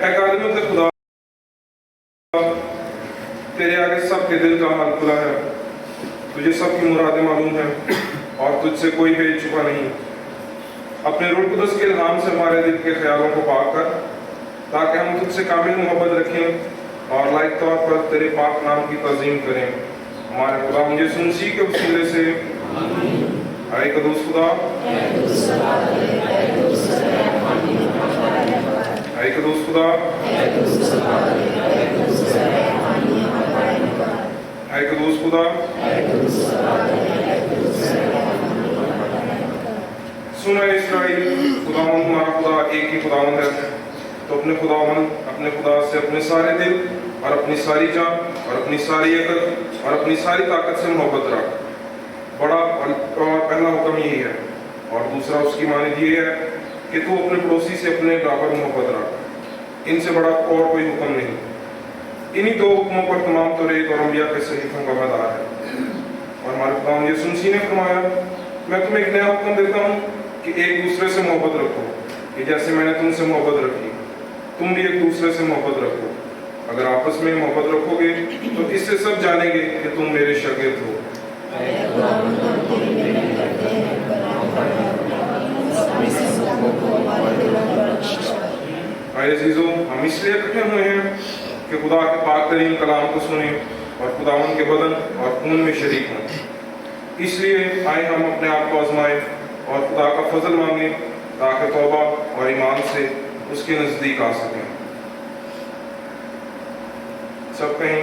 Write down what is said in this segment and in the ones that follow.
ऐ कादियों के खुदा, तेरे आगे सबके दिल का हाल खुला है, तुझे सबकी मुरादें मालूम हैं और तुझसे कोई भेद छुपा नहीं। अपने रूह कुदस के इल्हाम से हमारे दिल के ख्यालों को पाक कर, ताकि हम तुझसे कामिल मोहब्बत रखें और लायक तौर पर तेरे पाक नाम की तज़ीम करें। हमारे खुदा मुझे सुनसी के वसीले से आए कदूस खुदा, आए कदूस खुदा, आए कदूस खुदा। सुना इस्राएल, खुदावंद हमारा खुदा एक ही खुदावंद है, तो अपने खुदा से अपने सारे दिल और अपनी सारी जान और अपनी सारी अकल और अपनी सारी ताकत से मोहब्बत रख। बड़ा और पहला हुक्म यही है, और दूसरा उसकी मानिद ये है कि तू अपने पड़ोसी से अपने बराबर मोहब्बत रख। इनसे बड़ा और कोई हुक्म नहीं। इन्हीं दो हुक्मों पर तमाम तौरेत और अंबिया के सहीफों का मदार है। और हमारे खुदा यीशु मसीह ने फरमाया, मैं तुम्हें एक नया हुक्म देता हूँ कि एक दूसरे से मोहब्बत रखो, कि जैसे मैंने तुमसे मोहब्बत रखी, तुम भी एक दूसरे से मोहब्बत रखो। अगर आपस में मोहब्बत रखोगे तो इससे सब जानेंगे कि तुम मेरे शागिर्द हो। अज़ीज़ों, हम इसलिए इकट्ठे हुए हैं कि खुदा के पाक तरीन कलाम को सुने और खुदावंद के बदन और खून में शरीक हों। इसलिए आए हम अपने आप को आजमाएं और खुदा का फजल मांगें, ताकि तौबा और ईमान से उसके नज़दीक आ सकें। सब कहें,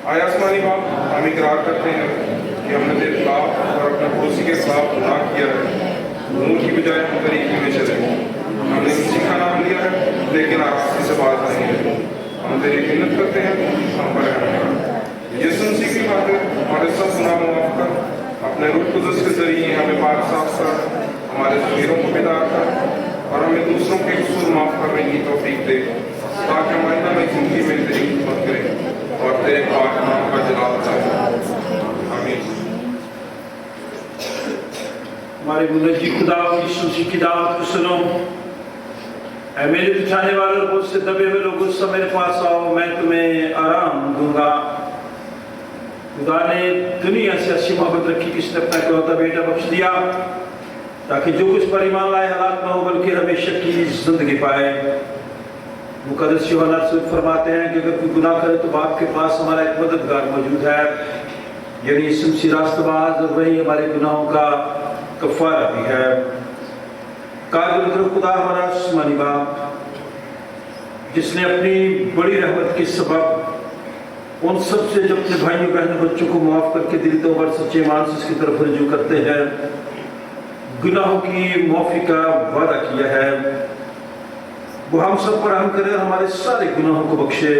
आए आसमानी बाप, हम इकरार करते हैं कि हमने तेरे खिलाफ और अपने पड़ोसी के खिलाफ गुनाह किया है। नूर की बजाय हम तरीके में चले। हमने किसी का नाम लिया है लेकिन आरास्ते से बात नहीं है। हम तेरी मिन्नत करते हैं, हम पर रहम कर। यीशु मसीह की खातिर हमारे सब गुनाह माफ कर। अपने रूह कुदस के जरिए हमें पाक साफ कर, हमारे ज़मीरों को बेदार कर और हमें दूसरों के कसूर माफ करने की तौफीक दे, ताकि हम आइंदा में ज़िंदगी में तेरी खिदमत करें और तेरे पाक नाम का जलाल करें। आमीन। हमारे मुनज्जी खुदा यीशु मसीह की दावत को सुनो। ऐ मेरे बिछाने वालों और मुझसे दबे हुए लोगों से मेरे पास आओ, मैं तुम्हें आराम दूंगा। खुदा ने दुनिया से ऐसी मोहब्बत रखी कि इसने अपना इकलौता बेटा बख्श दिया, ताकि जो कुछ पर ईमान लाए हलाक न हो बल्कि हमेशा की जिंदगी पाए। मुकद्दस यूहन्ना फरमाते हैं कि अगर कोई गुनाह करे तो बाप के पास हमारा एक मददगार मौजूद है, यानी यीशु मसीह रास्तबाज, और वही हमारे गुनाहों का कफारा भी है। कादिर खुदा हमारा आसमानी बाप, जिसने अपनी बड़ी रहमत के सबब उन सब से जो अपने भाइयों बहनों बच्चों को माफ करके दिल तो और सच्चे ईमान से इसकी तरफ रुजू करते हैं, गुनाहों की माफी का वादा किया है। वो हम सब पर रहम करे और हमारे सारे गुनाहों को बख्शे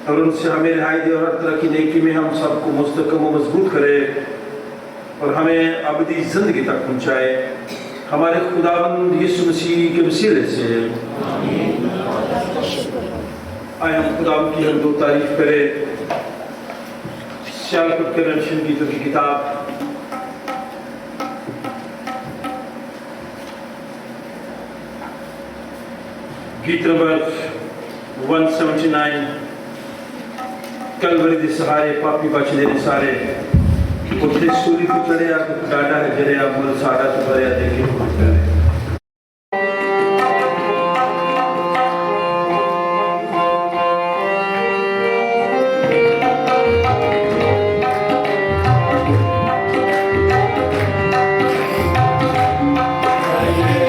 और उनसे हमें रिहाई दे और हर तरह की नेकी में हम सबको मुस्तकम व मजबूत करे और हमें अबदी जिंदगी तक पहुँचाए। हमारे खुदावंद यीशु मसीह के वसीले से आए हम खुदा की हम दो तारीफ करें। सियालकोट के रंशन गीतों की किताब गीत नंबर 179, कलवरी दे सहारे पापी बच देने सारे, उत्थे सूली को चढ़िया डाटा है जरिया मुल साड़ा तो भरिया देखे करे। Hallelujah.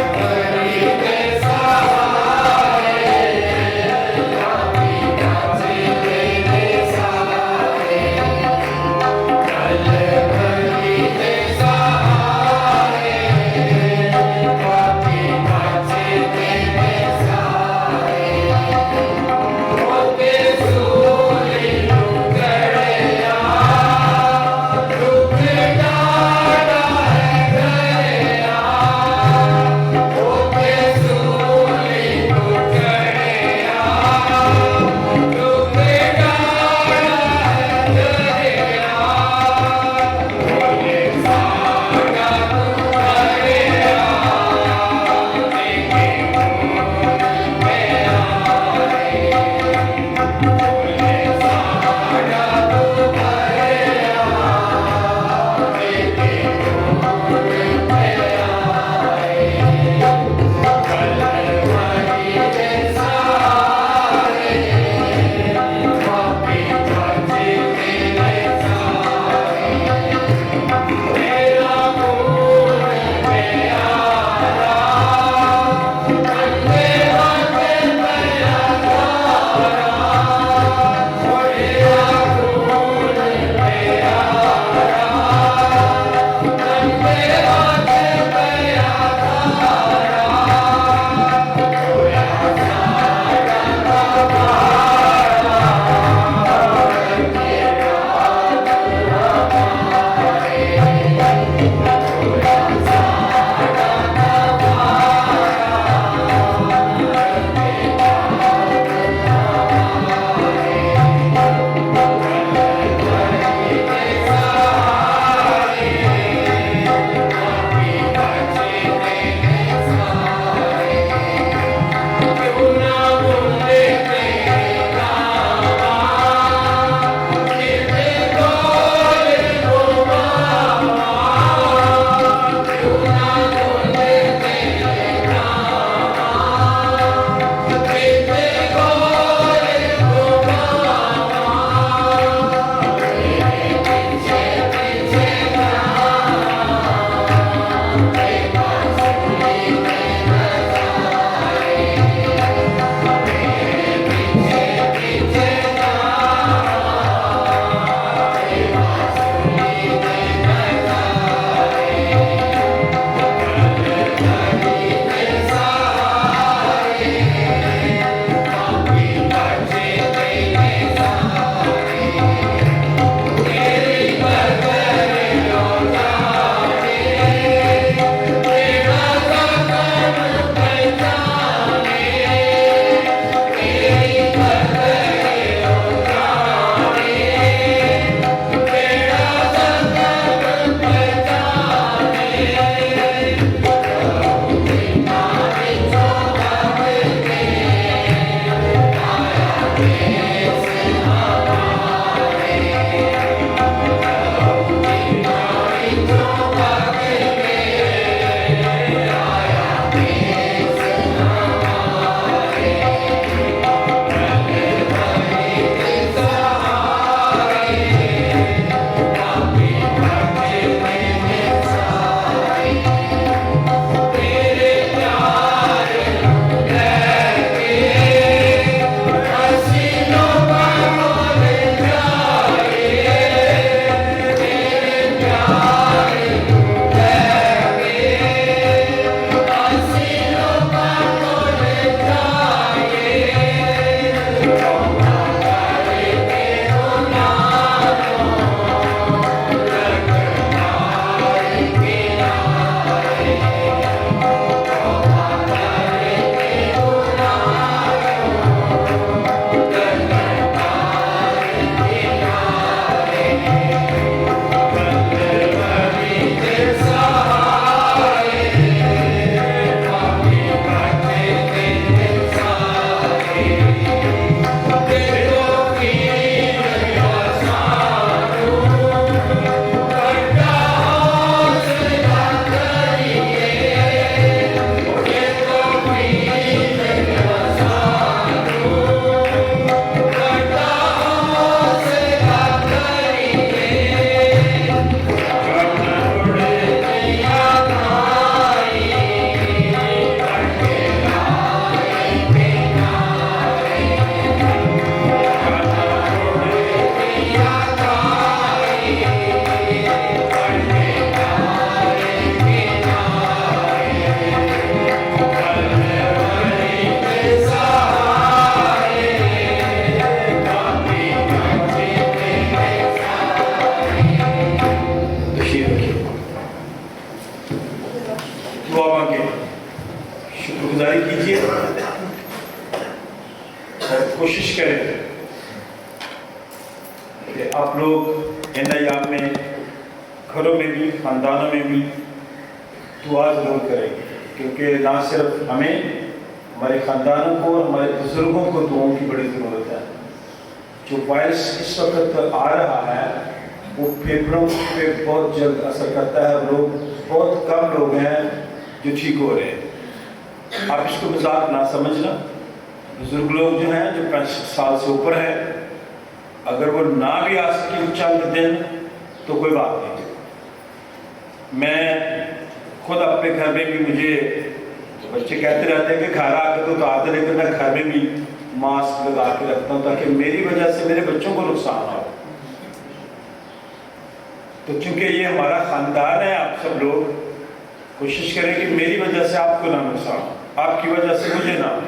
दुआ मांगे, शुक्रगुजारी कीजिए और कोशिश करें कि आप लोग इन अय्याम में घरों में भी खानदानों में भी दुआ जरूर करेंगे, क्योंकि ना सिर्फ हमें, हमारे खानदानों को और हमारे बुजुर्गों को दुआओं की बड़ी ज़रूरत है। जो वायरस इस वक्त आ रहा है वो फेफड़ों पे बहुत जल्द असर करता है, लोग बहुत कम लोग हैं जो ठीक हो रहे हैं। आप इसको मजाक ना समझना। बुजुर्ग लोग जो हैं, जो 65 साल से ऊपर हैं, अगर वो ना भी आ सके चंद दिन तो कोई बात नहीं। मैं खुद अपने घर में भी, मुझे बच्चे कहते रहते हैं कि घर आकर तो आते, लेकिन मैं घर में भी मास्क लगा के रखता हूँ ताकि मेरी वजह से मेरे बच्चों को नुकसान ना हो। तो चूंकि ये हमारा खानदान है, आप सब लोग कोशिश करें कि मेरी वजह से आपको ना नुकसान हो, आपकी वजह से मुझे ना हो।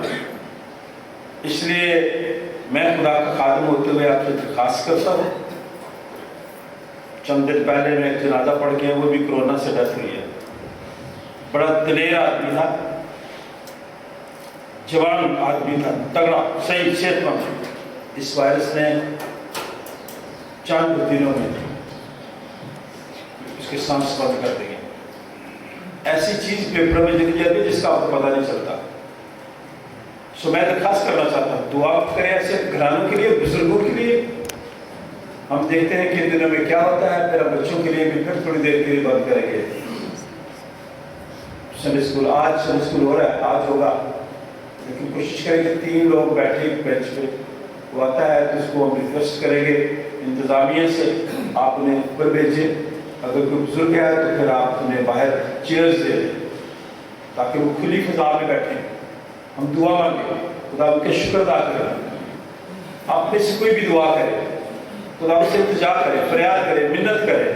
इसलिए मैं खुदा का खादिम होते हुए आपसे दरखास्त करता हूँ। चंद दिन पहले मैं एक जनाजा पढ़ के, वो भी कोरोना से डेथ हुई है। बड़ा दलेर आदमी था, जवान आदमी था, तगड़ा, सही सेहतमंद। इस वायरस ने चंद दिनों में उसके सांस बंद कर देंगे। ऐसी चीज पेपर में लिखी जाती है जिसका आपको पता नहीं चलता। सो मैं दरखास्त करना चाहता हूँ, दुआ करें ऐसे घरानों के लिए, बुजुर्गों के लिए। हम देखते हैं कि इन दिनों में क्या होता है, फिर हम बच्चों के लिए भी फिर थोड़ी देर के लिए बंद करेंगे। संडे स्कूल, आज संडे स्कूल हो रहा है, आज होगा, लेकिन कोशिश करेंगे 3 लोग बैठे बेंच पे, वो आता है तो उसको हम रिक्वेस्ट करेंगे इंतजामिया से, आप उन्हें ऊपर भेजें। अगर कोई बुजुर्ग है तो फिर आप उन्हें बाहर चेयर्स दे दें ताकि वो खुली फिजा में बैठें। हम दुआ मांगे, खुदा उनके शुक्र अदा करें। आप में से कोई भी दुआ करे, खुदा उनसे इल्तिजा करे, फरियाद करे, मिन्नत करे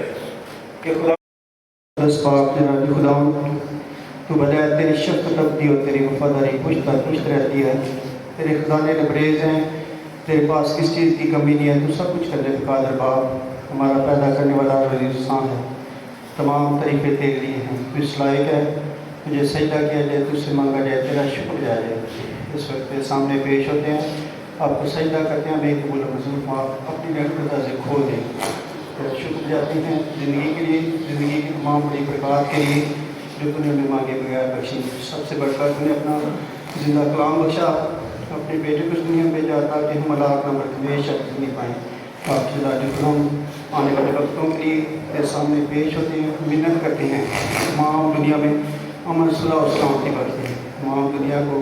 कि खुदा तू बजाय तेरी शफ़क़त अब्दी और तेरी वफादारी पुश्त रहती है। तेरे खजाने लबरेज हैं, तेरे पास किस चीज़ की कमी नहीं है। तू सब कुछ करने पे कादिर बाप, हमारा पैदा करने वाला रज़ीक़ है। तमाम तरीक़े तेरे लिए हैं। तू इस लायक है, तुझे सजदा किया जाए, तुझसे मांगा जाए, तेरा शुक्र किया जाए। इस वक्त तेरे सामने पेश होते हैं, आपको सजदा करते हैं, हमें कबूल मंजूर अपनी रहमत से खो दें। तेरा शुक्र जाते हैं ज़िंदगी के लिए, ज़िंदगी की तमाम बड़ी बरकत के लिए जो तूने में मांगे बगैर बख्शी। सबसे बढ़कर तूने अपना जिंदा कलाम बख्शा, अपने बेटे को इस दुनिया में भेजा ताकि हम अल्लाह का हमेशा नहीं पाएँ। आप हम आने वाले वक्तों के लिए तेरे सामने पेश होते हैं, मिन्नत करते हैं। तमाम दुनिया में अमन सुलह और सलामती बढ़ती है। तमाम दुनिया को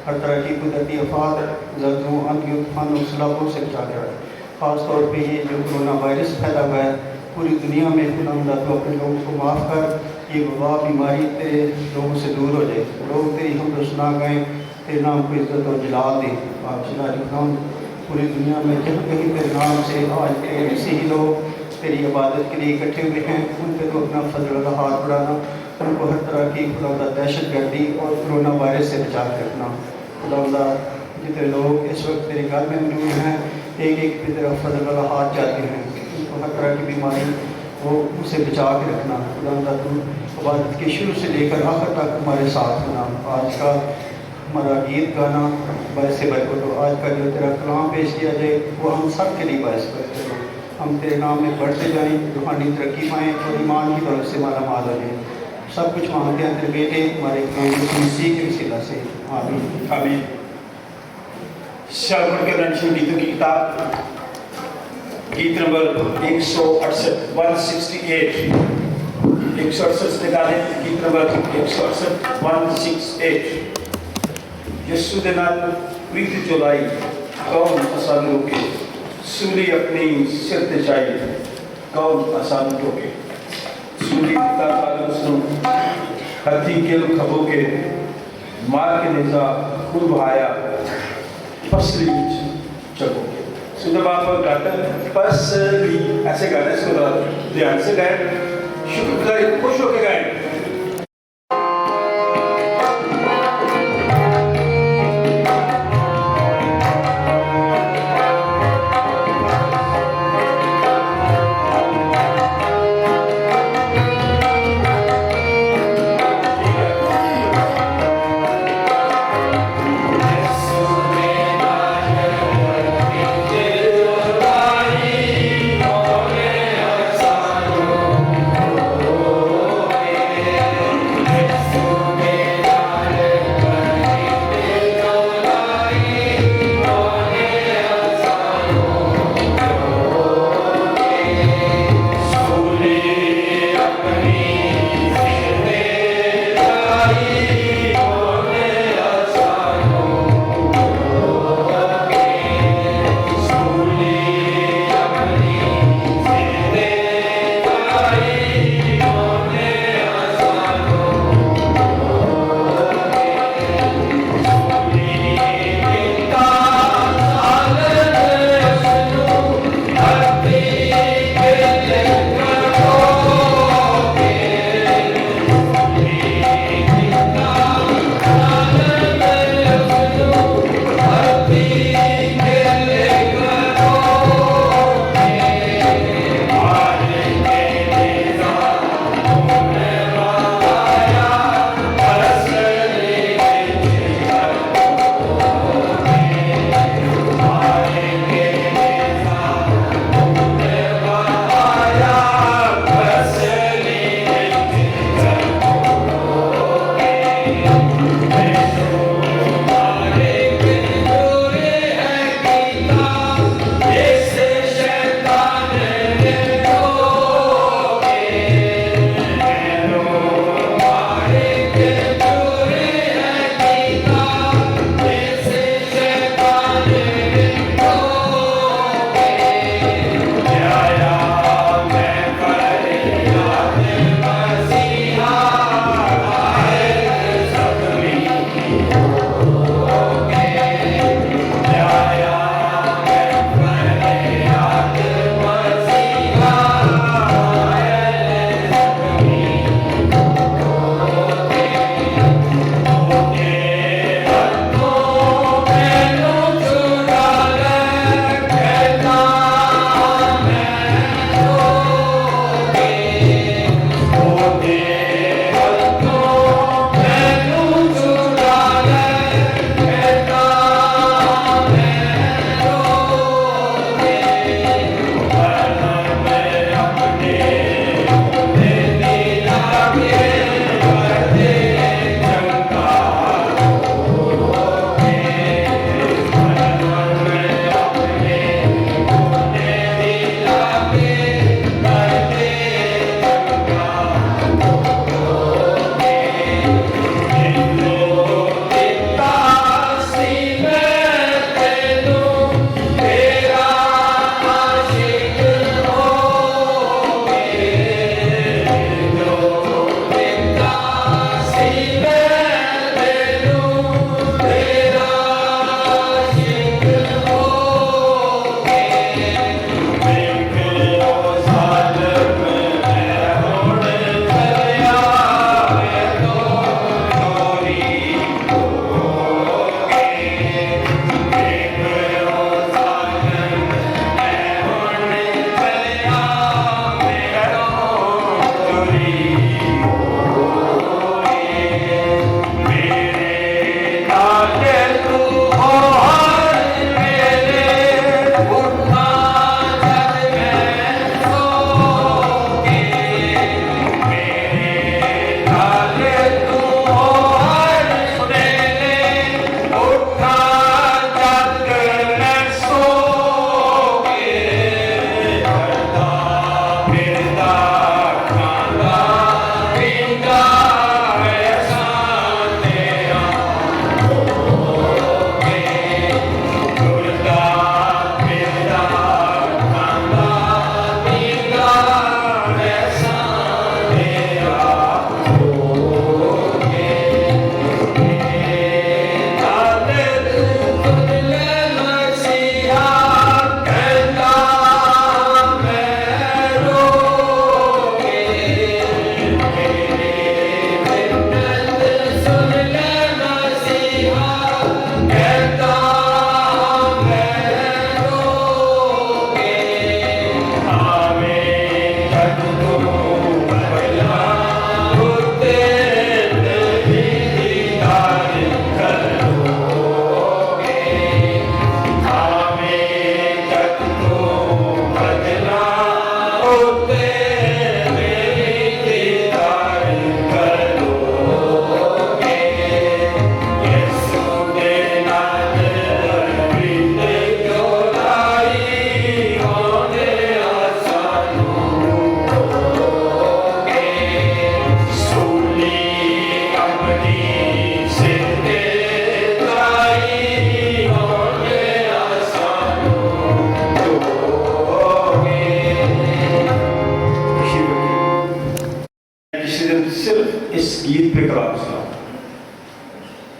हर तरह की कुदरती आफात, जल्दों, आंधियों, तूफानों, सैलाबों से बचा कर। ख़ास तौर पर ये जो कोरोना वायरस फैला हुआ है पूरी दुनिया में, खुदा तो अपने लोगों को माफ़ कर, ये वबा बीमारी तेरे लोगों से दूर हो जाए। लोग तेरी हम सुना गए, तेरे नाम को इज्जत और जलाल दें। आप हम पूरी दुनिया में जहाँ कहीं तेरे नाम से आज के ऐसे ही लोग तेरी इबादत के लिए इकट्ठे हुए हैं, उन पर तो अपना फजल का हाथ बढ़ाना, उनको हर तरह की खुदा दहशत गर्दी और कोरोना वायरस से बचा के रखना। खुदा जितने लोग इस वक्त तेरे घर में मौजूद हैं, एक एक की तरफ फजल वाला हाथ जाते हैं, उनको हर तरह की बीमारी वो उसे बचा के रखना। खुदा तू इबादत के शुरू से लेकर आखिर तक हमारे साथ होना। आज का हमारा गीत गाना बायस बरकत हो, आज का जो तेरा कलाम पेश किया जाए वो हम सब के लिए बायस बरकत हो। हम तेरे नाम में बढ़ते जाएँ, रूहानी तरक्की पाएँ और ईमान की दौलत से माला माल हो जाए। सब कुछ मांगते हैं तेरे बेटे हमारे मसीह के वसीला से, आमीन आमीन। शाह के रंजीत गीतों की किताब, गीत नंबर 168 168 निकालें। गीत नंबर 168 168। यीशु दे नाल प्रीत चुलाई कौन आसान रोके, सूली अपनी सिर ते चाई कौन आसान रोके। सूली पिता कालम सुन हथी किल खबो के, मार के नेजा खूब बहाया पसली चकोगे। सुबह आप गाते पसली, ऐसे गाने इसको ध्यान से गाए, शुक्रगुजारी खुश होकर गाए।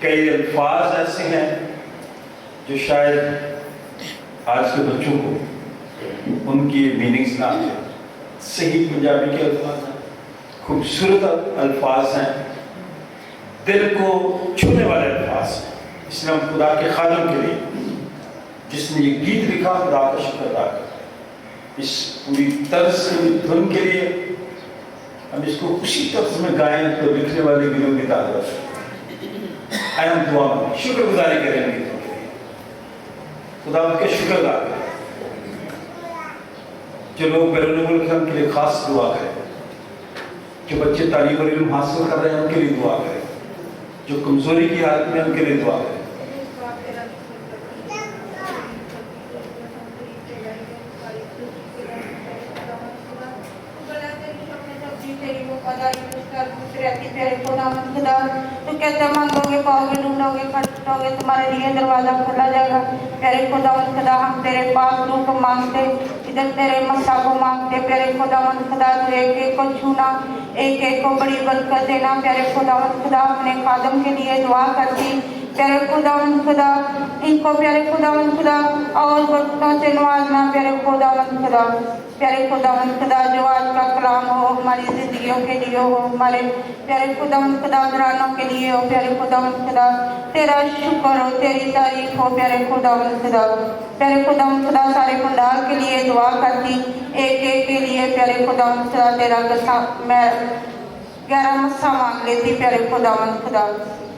کئی الفاظ ایسے ہیں جو شاید آج کے بچوں کو ان کی میننگز نہ آتے. صحیح پنجابی کے الفاظ ہیں, خوبصورت الفاظ ہیں, دل کو چھونے والے الفاظ ہیں. اس لیے ہم خدا کے خادم کے لیے جس نے یہ گیت لکھا خدا کا شکر ادا کریں. اس پوری طرز کی دھن کے لیے ہم اس کو اسی طرز میں گائیں تو لکھنے والے گروہ کی تعداد ہے. ہم دعا میں شکر گزاری کریں گے خدا ان کے شکر ادا کریں. جو لوگ بیرون ملک ہیں ان کے لیے خاص دعا کریں. جو بچے تعلیم اور علم حاصل کر رہے ہیں ان کے لیے دعا کریں. जो कमजोरी की हालत में उनके लिए दुआ करें। तो कहते मांगोगे पाओगे, ढूंढोगे खटोगे, तुम्हारे लिए दरवाजा खोला जाएगा। प्यारे खुदावंद खुदा, हम तेरे पास रू को मांगते, इधर तेरे मसा को मांगते। प्यारे खुदावंद खुदा, तू एक एक को छूना, एक एक को बड़ी बरकत देना। प्यारे खुदावंद खुदा, अपने खादम के लिए दुआ करती। प्यारे खुदावंद खुदा, इनको प्यारे खुदावंद खुदा और बरकतों से नवाजना। प्यारे खुदावंद खुदा, प्यारे खुदावंद खुदा, जो आज का कलाम हो हमारी जिंदगियों के लिए हो, हमारे प्यारे खुदावंद खुदा घरानों के लिए हो। प्यारे खुदावंद खुदा, तेरा शुक्र हो, तेरी तारीफ हो। प्यारे खुदावंद खुदा, प्यारे खुदावंद खुदा, सारे भंडार के लिए दुआ करती, एक एक के लिए। प्यारे खुदावंद खुदा, तेरा गसा मैं 11 मस्सा मांग लेती। प्यारे खुदावंद खुदा,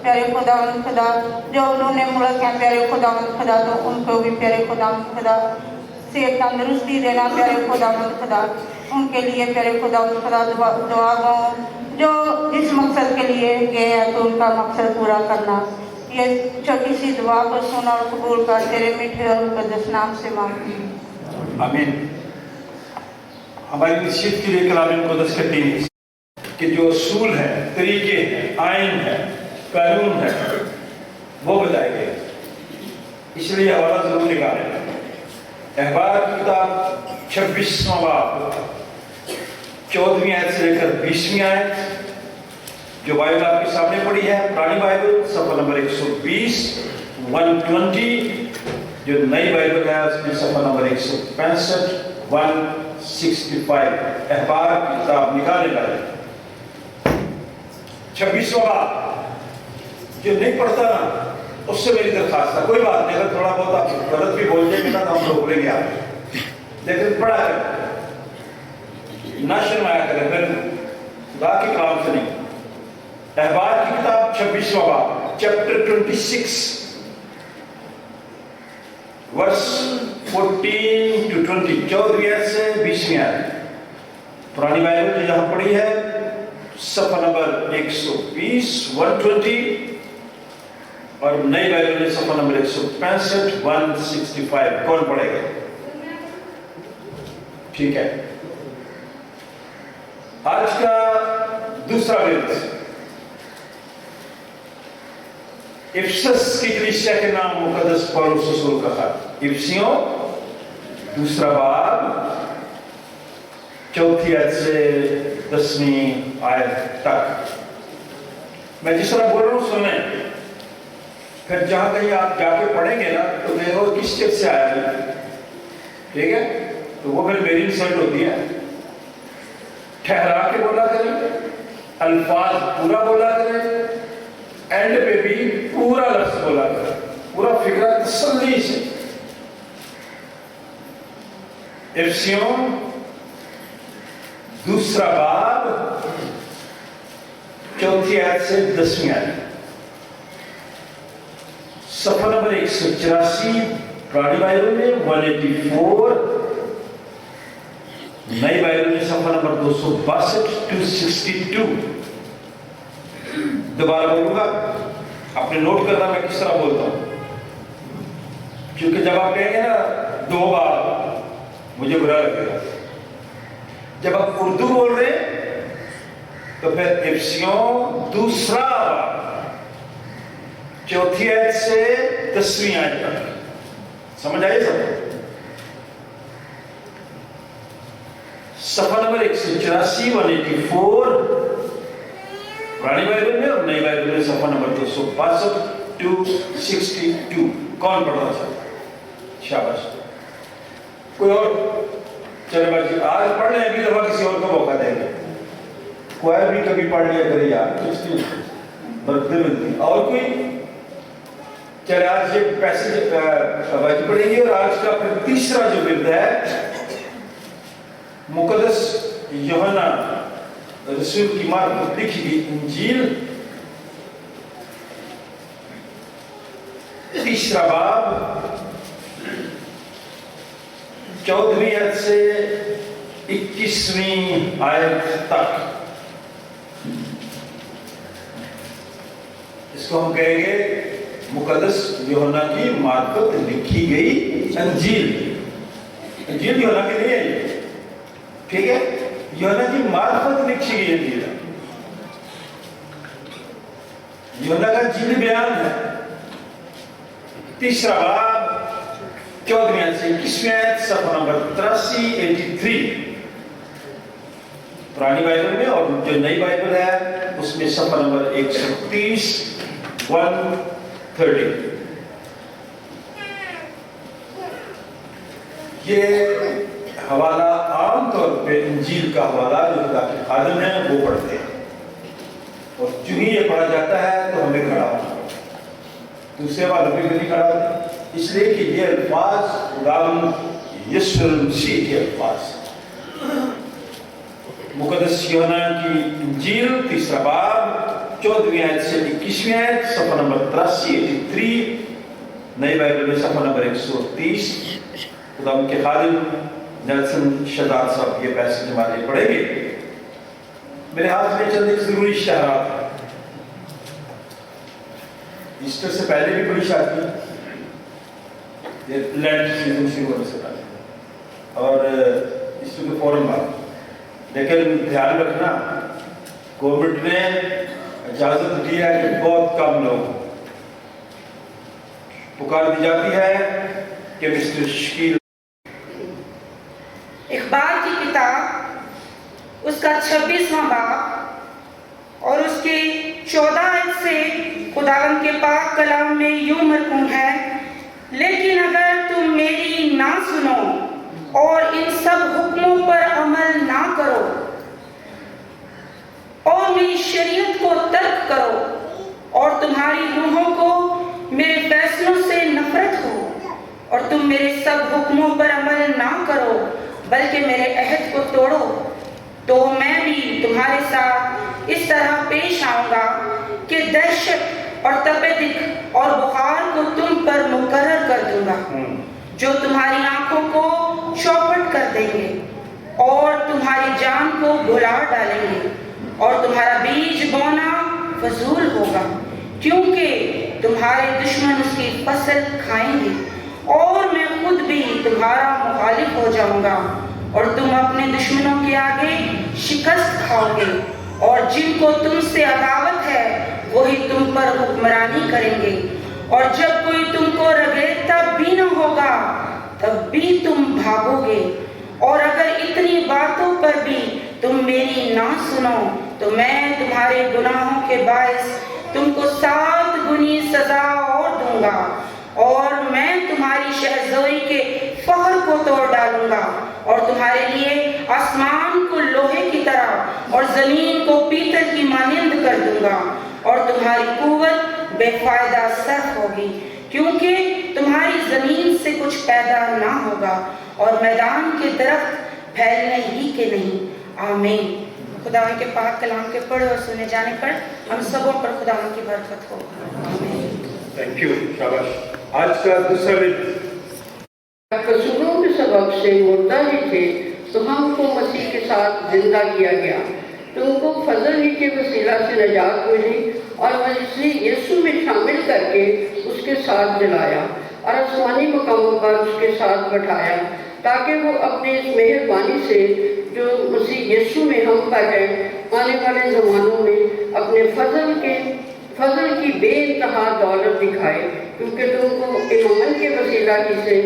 प्यारे खुदावंद खुदा, जो उन्होंने मुल्क है प्यारे खुदावंद खुदा, तो उनको भी प्यारे खुदावंद खुदा से तंदुरुस्ती देना। प्यारे खुदावंद खुदा, उनके लिए प्यारे खुदावंद खुदा दुआ गो, जो इस मकसद के लिए गए हैं तो उनका मकसद पूरा करना। ये छोटी सी दुआ को सुना और कबूल कर, तेरे मीठे और मुकद्दस नाम से मांगती हूँ, आमीन। हमारी निश्चित के लिए कलाम मुकद्दस कहती है कि जो असूल है, तरीके हैं, आइन है, कानून है, वो बताए गए। इसलिए हवाला जरूर निकालें। अहबार की किताब 26वां बाब 14वीं आयत से लेकर 20वीं आयत, जो बाइबल आपके सामने पड़ी है, पुरानी बाइबल सफा नंबर 120 120, जो नई बाइबल है उसमें सफा नंबर 165 165। अहबार की किताब निकाले लाए 26वां बाब। जो नहीं पढ़ता ना, उससे मेरी दरखास्त है, कोई बात नहीं, अगर थोड़ा बहुत आप गलत भी बोल जाएंगे ना तो हम रोक लेंगे आप, लेकिन पढ़ा करें, ना शर्माया करें, फिर खुदा के कलाम से नहीं। अहबार की किताब 26वां बाब चैप्टर 26 वर्स 14 to 20, 14वीं आयत से 20वीं आयत। पुरानी बाइबल जो जहां पढ़ी है सफा नंबर 120 120, और नई बाइबल में सफा नंबर 165 165। कौन पढ़ेगा? ठीक है। आज का दूसरा वेद इफिसस की कलीसिया के नाम मुकद्दस पौलुस रसूल का खत, इफिसियों दूसरा बाब 4वीं आयत से 10वीं आयत तक। मैं जिस तरह बोल रहा हूं सुने, फिर जहां कहीं आप जाके पढ़ेंगे ना तो देखो किस चीज से आया है, ठीक है? तो वो फिर मेरी इंसल्ट होती है। ठहरा के बोला करें, अल्फाज पूरा बोला करें, एंड पे भी पूरा लफ्ज बोला करें, पूरा फिक्रा तसल्ली से। इफिसियों दूसरा बाब 4वीं आयत से 10वीं आयत। सफा नंबर 184 पुरानी बाइबल में 184, नई बाइबल में सफा नंबर 262 262। दोबारा बोलूंगा, आपने नोट करना मैं किस तरह बोलता हूं, क्योंकि जब आप कहेंगे ना 2 बार मुझे बुरा लगेगा। जब आप उर्दू बोल रहे तो फिर इफिसियों दूसरा बाब 4वीं आयत से 10वीं आयत तक। समझ आए सब? सफा नंबर 184 184 पुरानी बाइबल में, और नई बाइबल में सफा नंबर 262 262। कौन पढ़ रहा था? शाबाश। कोई और? चले बाजी, आज पढ़ लें, अभी दफा किसी और को मौका देंगे। कोई भी कभी पढ़ लिया करे यार, कुछ बरकत मिलती। और कोई? चले आज ये पैसेज बाजी पढ़ेंगे। और आज का फिर तीसरा जो विद है, मुकद्दस यूहन्ना रसूल की मार्फत लिखी गई इंजील, तीसरा बाब 14वीं आयत से 21वीं आयत तक। इसको हम कहेंगे मुकद्दस यूहन्ना की मार्फत लिखी गई अंजील। अंजील यूहन्ना की नहीं है ये, ठीक है, यूहन्ना की मार्फत लिखी गई अंजील है। यूहन्ना का अंजील बयान है, 3 बाब 14 से 21 सफ़ा नंबर 83 पुरानी बाइबल में, और जो नई बाइबल है उसमें सफ़ा नंबर 130 130। ये हवाला आमतौर पे इंजील का हवाला जो खुदा के खादिम है वो पढ़ते हैं, और जो ही ये पढ़ा जाता है तो हमें खड़ा होना पड़ता है, दूसरे वालों पे भी खड़ा होना, इसलिए कि ये अल्फाज खुदावंद यीशु मसीह के अल्फाज। मुकद्दस यूहन्ना की इंजील 3 बाब 14 से 21 सफ़ा नंबर 83, नई बाइबल में सफ़ा नंबर 130। खुदावंद के खादिम नेल्सन शहजाद साहब ये पैसेज हमारे लिए पढ़ेंगे। मेरे हाथ में चंद एक जरूरी इशारात है। ईस्टर से पहले भी बड़ी शादी, लैंड सीजन शुरू होने से पहले, और ईस्टर के फौरन बाद। लेकिन ध्यान रखना, गवर्नमेंट ने इजाजत दी है कि बहुत कम लोग, पुकार दी जाती है कि मिस्टर शकील। इकबाल की किताब उसका 26वां बाब और उसके 14 से खुदावंद के पाक कलाम में यूं मरकूम है, लेकिन अगर तुम मेरी ना सुनो और इन सब हुक्मों पर अमल ना करो और मेरी शरीयत को तर्क करो और तुम्हारी रूहों को मेरे फैसलों से नफरत हो और तुम मेरे सब हुक्मों पर अमल ना करो बल्कि मेरे अहद को तोड़ो, तो मैं भी तुम्हारे साथ इस तरह पेश आऊंगा कि दहशत और तपेदिक और बुखार को तुम पर मुकर्रर कर दूंगा, जो तुम्हारी आंखों को चौपट कर देंगे और तुम्हारी जान को भुला डालेंगे, और तुम्हारा बीज बोना फजूल होगा, क्योंकि तुम्हारे दुश्मन उसकी फसल खाएंगे, और मैं खुद भी तुम्हारा मुखालिफ हो जाऊंगा, और तुम अपने दुश्मनों के आगे शिकस्त खाओगे, और जिनको तुमसे अदावत है वही तुम पर हुक्मरानी करेंगे, और जब कोई तुमको रगेता भी न होगा तब भी तुम भागोगे, और अगर इतनी बातों पर भी तुम मेरी ना सुनो तो मैं तुम्हारे गुनाहों के बायस तुमको 7 गुनी सजा और दूंगा, और मैं तुम्हारी शहज़ोरी के फख्र को तोड़ डालूंगा, और तुम्हारे लिए आसमान को लोहे की तरह और जमीन को पीतल की मानिंद कर दूंगा, और तुम्हारी कुव्वत बेफायदा सर्फ होगी, क्योंकि तुम्हारी जमीन से कुछ पैदा ना होगा और मैदान के दरख्त फैलने ही के नहीं। आमीन। खुदा के पाक कलाम के पढ़े और सुने जाने पर हम सबों पर खुदा की बरकत हो। थैंक यू, शाबाश। आज का दूसरा विद कसूरों के सबब से मुर्दा ही थे तो हमको मसीह के साथ जिंदा किया गया, तुमको फजल ही के वसीला से नजात मिली और मसीह यीशु में शामिल करके उसके साथ दिलाया और आसमानी मकामों पर उसके साथ बैठाया, ताकि वो अपनी इस मेहरबानी से जो मसीह यीशु में हम पर है आने वाले ज़मानों में अपने फजल की बेइंतहा दौलत दिखाए, क्योंकि तुमको ईमान के वसीला ही से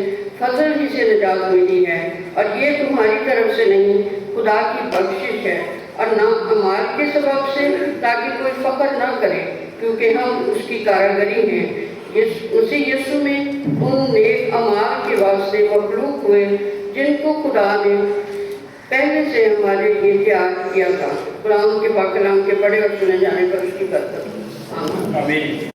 फजल ही से निजात मिली है, और ये तुम्हारी तरफ से नहीं खुदा की बख्शिश है, और ना अमाल के सबब से, ताकि कोई फख्र ना करे, क्योंकि हम उसकी कारीगरी हैं मसीह यीशु में उन नेक अमाल के वास्ते मखलूक हुए जिनको खुदा ने पहले से हमारे लिए तैयार किया था। कुरान के पाक कलाम के पढ़े और सुने जाने पर उसकी बरकत। आमीन।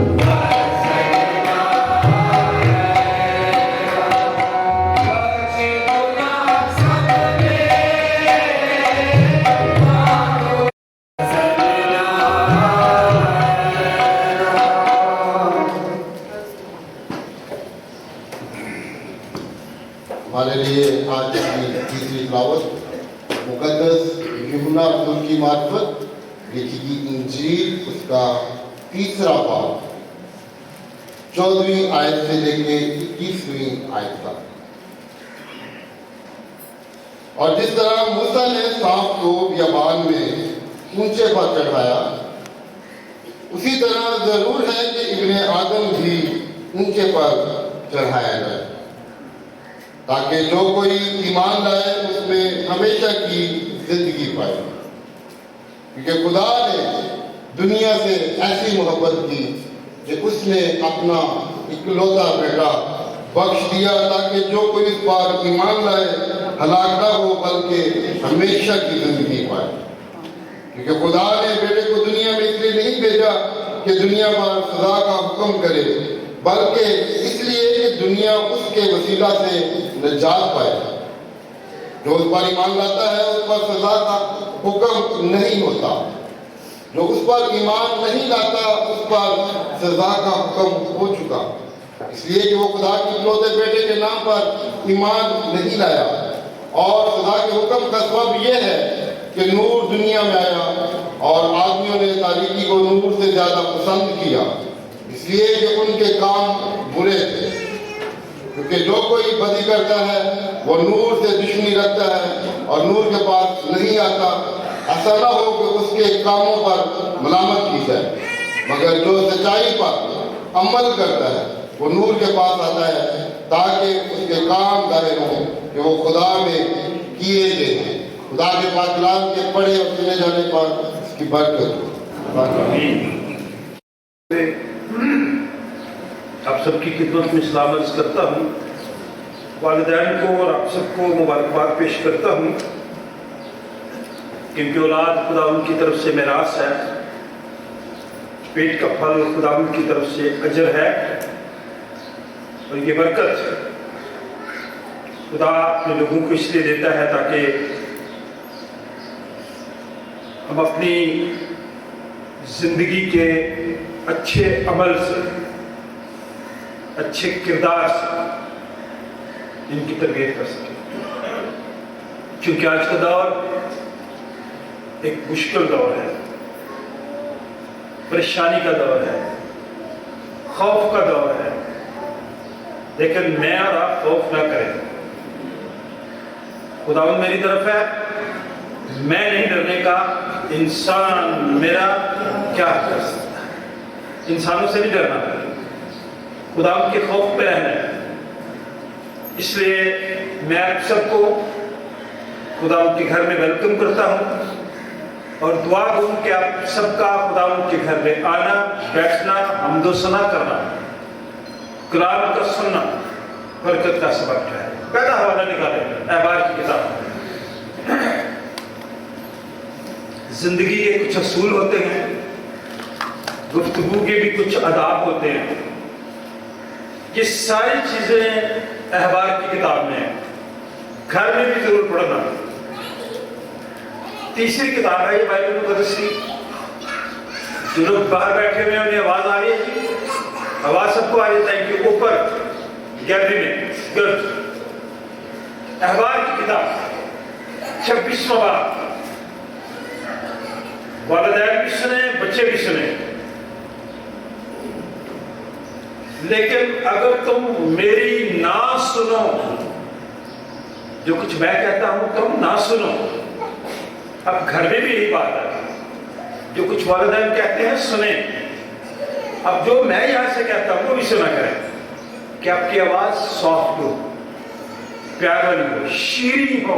हमारे लिए आज की तीसरी तिलावत मुकद्दस यूहन्ना रसूल की मार्फत लिखी गई इंजील उसका तीसरा बाब 14वीं आयत से लेके 21वीं आयत तक। और जिस तरह मूसा ने सांप को बियाबान में ऊंचे पर चढ़ाया, उसी तरह जरूर है कि इब्ने आदम भी ऊंचे पर चढ़ाया जाए, ताकि जो कोई ईमान लाए उसमें हमेशा की जिंदगी पाए। क्योंकि खुदा ने दुनिया से ऐसी मोहब्बत की कि उसने अपना इकलौता बेटा बख्श दिया, ताकि जो कोई इस पर ईमान लाए हलाक ना हो बल्कि हमेशा की जिंदगी पाए। क्योंकि खुदा ने बेटे को दुनिया में इसलिए नहीं भेजा कि दुनिया पर सजा का हुक्म करे, बल्कि इसलिए कि दुनिया उसके वसीला से निजात पाए। जो उस पर ईमान लाता है उस पर सजा का हुक्म नहीं होता, जो उस पर ईमान नहीं लाता उस पर सजा का हुक्म हो चुका, इसलिए कि वो खुदा के इकलौते बेटे के नाम पर ईमान नहीं लाया। और खुदा के हुक्म का सबब यह है कि नूर दुनिया में आया और आदमियों ने तारीकी को नूर से ज्यादा पसंद किया, इसलिए कि उनके काम बुरे थे। क्योंकि जो कोई बदी करता है वो नूर से दुश्मनी रखता है और नूर के पास नहीं आता, ऐसा ना हो कि उसके कामों पर मलामत की जाए। मगर जो सच्चाई पर अमल करता है वो नूर के पास आता है, ताकि उसके काम जाहिर हों कि वो खुदा में किए गए हैं। खुदा के पास कलाम के पढ़े और सुने जाने पर उसकी बरकत हो। आप सबकी खिदमत में सलाम अर्ज करता हूँ। वालिदैन को और आप सबको मुबारकबाद पेश करता हूँ, क्योंकि औलाद खुदा उनकी तरफ से मेरास है, पेट का फल खुदा उनकी तरफ से अजर है। और ये बरकत खुदा अपने लोगों को इसलिए देता है ताकि हम अपनी जिंदगी के अच्छे अमल से, अच्छे किरदार से इनकी तरबियत कर सकें। क्योंकि आज का दौर एक मुश्किल दौर है, परेशानी का दौर है, खौफ का दौर है, लेकिन मैं और आप खौफ ना करें। खुदावंद मेरी तरफ है, मैं नहीं डरने का। इंसान मेरा क्या कर सकता है? इंसानों से नहीं डरना, खुदा के खौफ पे रहना है। इसलिए मैं आप सबको खुदा के घर में वेलकम करता हूँ और दुआ दूँ कि आप सबका खुदा के घर में आना, बैठना, हमदोसना करना, कलाम का सुनना बरकत का सबक है। पहला हवाला निकालें एहबार की किताब। जिंदगी के कुछ असूल होते हैं, गुफ्तगू के भी कुछ आदाब होते हैं। ये सारी चीजें अहबार की किताब में है, घर में भी जरूर पढ़ना। तीसरी किताब है ये बाइबल मुकद्दस की। जो लोग बाहर बैठे हुए हैं उन्हें आवाज आ रही है जी? आवाज सबको आ रही है? Thank you. ऊपर गैलरी में गर्ल्स, अहबार की किताब 26वां बाब। वालिदैन भी सुने, बच्चे भी सुने। लेकिन अगर तुम मेरी ना सुनो, जो कुछ मैं कहता हूं तुम ना सुनो। अब घर में भी यही बात है, जो कुछ वालिदैन कहते हैं सुने। अब जो मैं यहां से कहता हूं वो भी सुना करें कि आपकी आवाज सॉफ्ट हो, प्यार वाली हो, शीरी हो,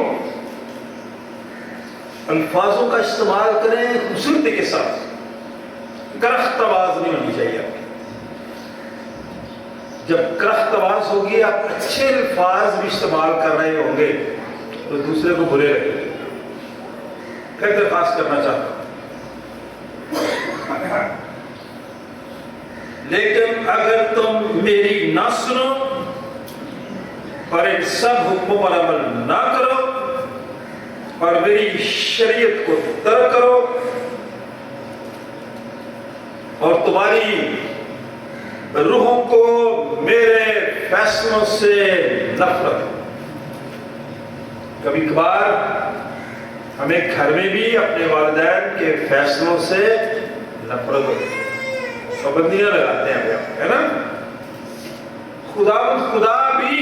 अल्फाजों का इस्तेमाल करें खूबसूरती के साथ, करख्त आवाज नहीं होनी चाहिए आपकी। जब करख्त आवाज होगी, आप अच्छे अल्फाज भी इस्तेमाल कर रहे होंगे तो दूसरे को बुरे लगेंगे। फिर दरखास्त करना चाहता हूं, लेकिन अगर तुम मेरी ना सुनो और इन सब हुक्मों पर अमल ना करो और मेरी शरीयत को तर्क करो और तुम्हारी रूहों को मेरे फैसलों से नफरत हो। कभी कभार हमें घर में भी अपने वालिदैन के फैसलों से नफरत होती है, पाबंदियां लगाते हैं, है ना। खुदा भी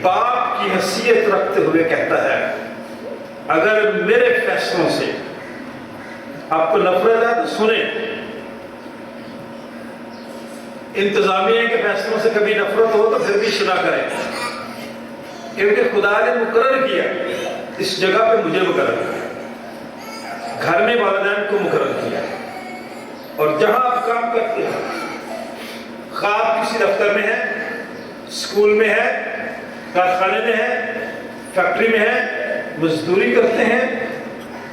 बाप की हैसियत रखते हुए कहता है, अगर मेरे फैसलों से आपको नफरत है तो सुने। इंतजामिया के फैसलों से कभी नफरत हो तो फिर भी सुना करें, क्योंकि खुदा ने मुकर्रर किया, इस जगह पे मुझे मुकर्रर किया, घर में वालिदैन को मुकर्रर किया, और जहां आप काम करते हैं, आप किसी दफ्तर में है, स्कूल में है, कारखाने में है, फैक्ट्री में है, मजदूरी करते हैं,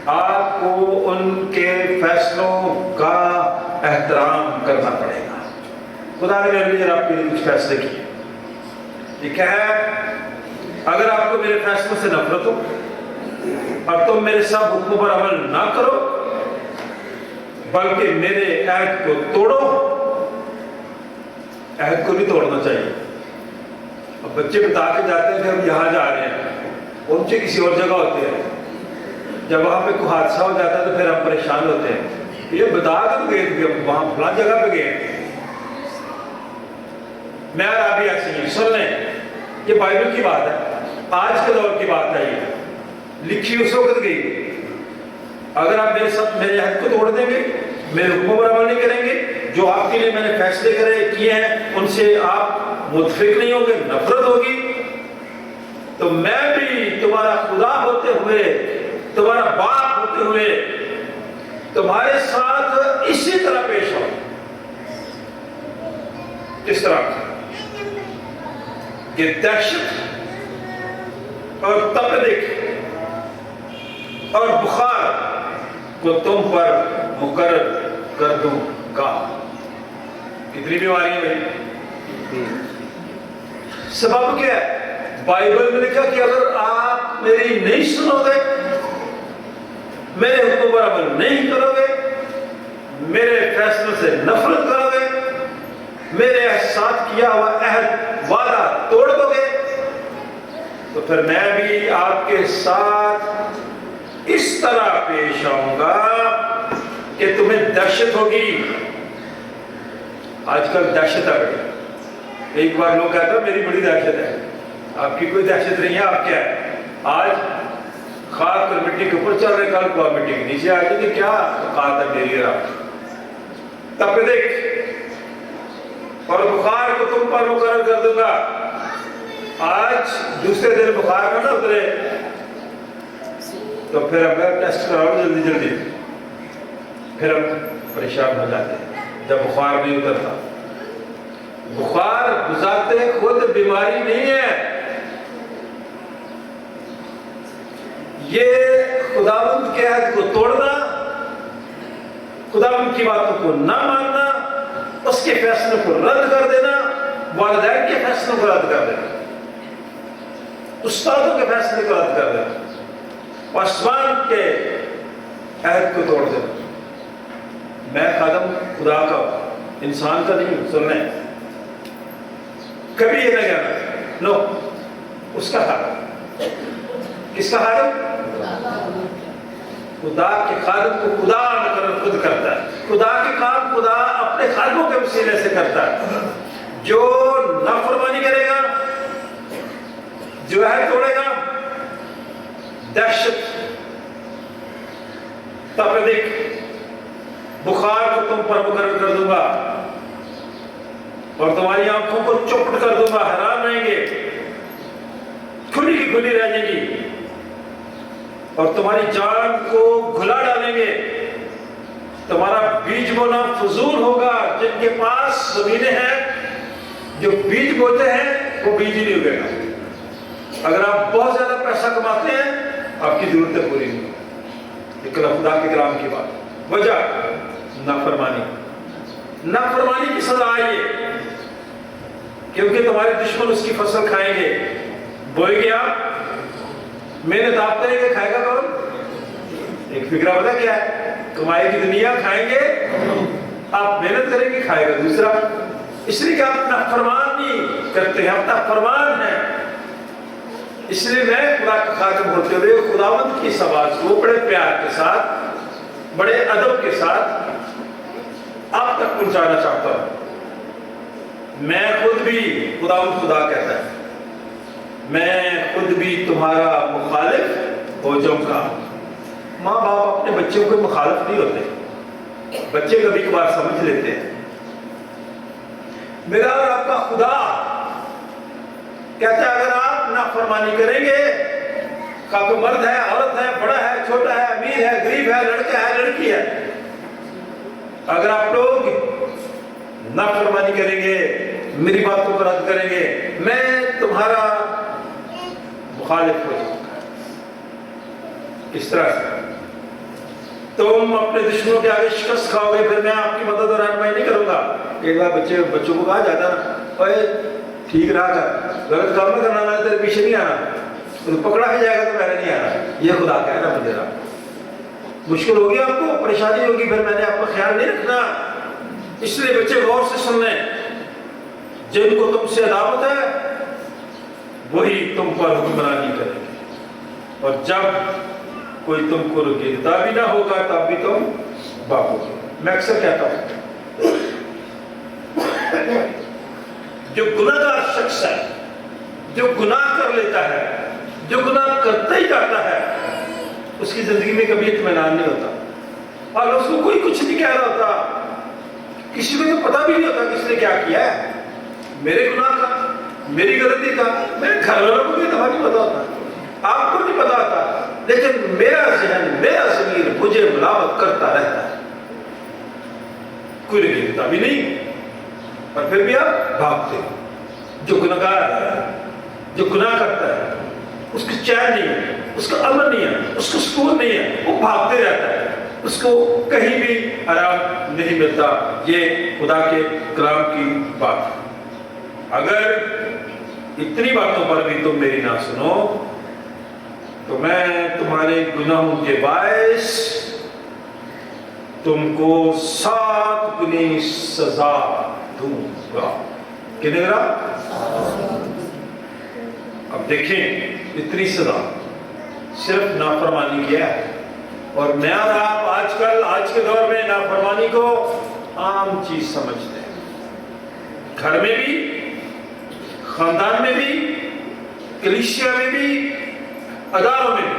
आपको उनके फैसलों का एहतराम करना पड़ेगा। खुदा ने मेरे लिए और आपके लिए कुछ फैसले किए। ये क्या है? अगर आपको मेरे फैसलों से नफरत हो और तुम मेरे सब हुक्मों पर अमल ना करो बल्कि मेरे अहद को तोड़ो, अहद को भी तोड़ना चाहिए। अब बच्चे बता के जाते हैं कि हम यहाँ जा रहे हैं, उनसे किसी और जगह होते हैं, जब वहां पे कोई हादसा हो जाता है तो फिर हम परेशान होते हैं, ये बता कर गए थे वहां फलां जगह पे गए। मैं और आप भी ऐसे ही सुन लें, ये बाइबल की बात है, आज के दौर की बात है, ये लिखी उस वक्त गई। अगर आप मेरे हद को तोड़ देंगे, मेरे हुक्मों पर अमल नहीं करेंगे, जो आपके लिए मैंने फैसले किए हैं उनसे आप मुतफिक नहीं होंगे, नफरत होगी, तो मैं भी तुम्हारा खुदा होते हुए, तुम्हारा बाप होते हुए तुम्हारे साथ इसी तरह पेश हो। इस तरह ये दहशत और तपदीक और बुखार को तुम पर मुकर्रर कर दूंगा। कितनी बीमारियां भाई, सबब क्या है? बाइबल में लिखा कि अगर आप मेरी नहीं सुनोगे, मेरे हुक्म पर अमल नहीं करोगे, मेरे फैसलों से नफरत करोगे, मेरे साथ किया हुआ अहद वादा तोड़ दोगे, तो फिर मैं भी आपके साथ इस तरह पेश आऊंगा कि तुम्हें दहशत होगी। आजकल दहशत आ गई। एक बार लोग कहते हैं मेरी बड़ी दहशत है, आपकी कोई दहशत नहीं है, आप क्या है? आज खाक और मिट्टी के ऊपर चल रहे, कल को मिट्टी के नीचे आ जाएगी, क्या औकात है मेरी? तब देख और बुखार को तुम पर मुकर्रर कर दूंगा। आज दूसरे दिन बुखार का ना उतरे तो फिर हम टेस्ट कराओ जल्दी जल्दी, फिर हम परेशान हो जाते हैं जब बुखार नहीं उतरता। बुखार गुजारते खुद बीमारी नहीं है, ये खुदावंद के अहद को तोड़ना, खुदावंद की बातों को ना मानना, उसके फैसलों को रद्द कर देना, वालिदैन के फैसलों को रद्द कर देना, उस्तादों के फैसले को रद्द कर देना, आसमान के अहद को तोड़ देना। मैं खादम खुदा का, इंसान का नहीं हूं। सुनने कभी ये ना कहना नो, उसका खादम। किसका खादम? खुदा के खादम को खुदा न खुद करता है। खुदा के काम खुदा अपने खादमों के वसीले से करता है। जो नाफरमानी करेगा, जो है तोड़ेगा, दहशत, तपदीक, बुखार को तुम पर मुकर्रर कर दूंगा और तुम्हारी आंखों को चौपट कर दूंगा, हैरान रहेंगे, खुली की खुली रह जाएगी और तुम्हारी जान को घुला डालेंगे। तुम्हारा बीज बोना फजूल होगा। जिनके पास जमीनें हैं, जो बीज बोते हैं वो बीज ही नहीं उगेगा। अगर आप बहुत ज्यादा पैसा कमाते हैं, आपकी जरूरतें पूरी नहीं होगी। खुदा के कलाम की बात, वजह नाफरमानी, नाफरमानी की सजा आई है, क्योंकि तुम्हारे दुश्मन उसकी फसल खाएंगे। बोएंगे आप, मेहनत आप करेंगे, खाएगा कौन? एक फिक्रा पता क्या है? कमाई की दुनिया, खाएंगे आप, मेहनत करेंगे, खाएगा दूसरा। इसलिए कि आप नाफरमानी करते हैं, आप नाफरमान हैं। इसलिए मैं खुदा का खादिम होते हुए खुदावंत की इस आवाज को बड़े प्यार के साथ, बड़े अदब के साथ आप तक पहुंचाना चाहता हूं। मैं खुद भी, खुदावंत खुदा कहता है, मैं खुद भी तुम्हारा मुखालिफ हो जाऊंगा। माँ बाप अपने बच्चों को मुखालिफ नहीं होते, बच्चे कभी कभार समझ लेते हैं। मेरा और आपका खुदा कहता है अगर आप नाफरमानी करेंगे, काफी मर्द है, औरत है, बड़ा है, छोटा है, अमीर है, गरीब है, लड़का है, लड़की है, अगर आप लोग नाफरमानी करेंगे, मेरी बातों को रद्द करेंगे, मैं तुम्हारा मुखालिफ हो जाऊंगा। इस तरह से तुम अपने दुश्मनों के आगे शिकस्त खाओगे, फिर मैं आपकी मदद और रहनुमाई नहीं करूंगा। एक बार बच्चों को कहा जाता ना, ओए ठीक रहा कर, गलत काम में करना, मैं तेरे पीछे नहीं आना, तो पकड़ा ही जाएगा तो मैंने नहीं आना। ये खुदा कह रहा मुझे, मुश्किल होगी आपको, परेशानी होगी, फिर मैंने आपका ख्याल नहीं रखना। इसलिए बच्चे गौर से सुन लें, जिनको तुमसे अदावत है वही तुम पर हुक्मरानी करेंगे, और जब कोई तुमको रोकेता भी ना होगा तब भी तुम भागोगे। मैं अक्सर कहता हूं, जो गुनाहगार शख्स है, जो गुनाह कर लेता है, जो गुनाह करता ही जाता है, उसकी जिंदगी में कभी इत्मीनान नहीं होता, और उसको कोई कुछ नहीं कह रहा होता, किसी को तो पता भी नहीं होता किसने क्या किया है। मेरे गुनाह का, मेरी गलती का मेरे घर वालों को भी दफा नहीं पता होता, आपको नहीं पता होता, लेकिन मेरा जहन, मेरा ज़मीर मुझे मुलावत करता रहता है, कोई रखता भी नहीं, और फिर भी आप भागते हो। जो गुनहगार है, जो गुनाह करता है, उसको चैन नहीं है, उसका अमन नहीं है, उसको सुकून नहीं है, वो भागते रहता है, उसको कहीं भी आराम नहीं मिलता। ये खुदा के कलाम की बात है। अगर इतनी बातों पर भी तुम मेरी ना सुनो तो मैं तुम्हारे गुनाहों के बायस तुमको 7 गुनी सजा दूंगा। कितने ग्रा? अब देखें, इतनी सजा सिर्फ नाफरमानी किया है, और मैं और आप आजकल, आज के दौर में नाफरमानी को आम चीज समझते हैं। घर में भी, खानदान में भी, कलीसिया में भी, अदारों में भी।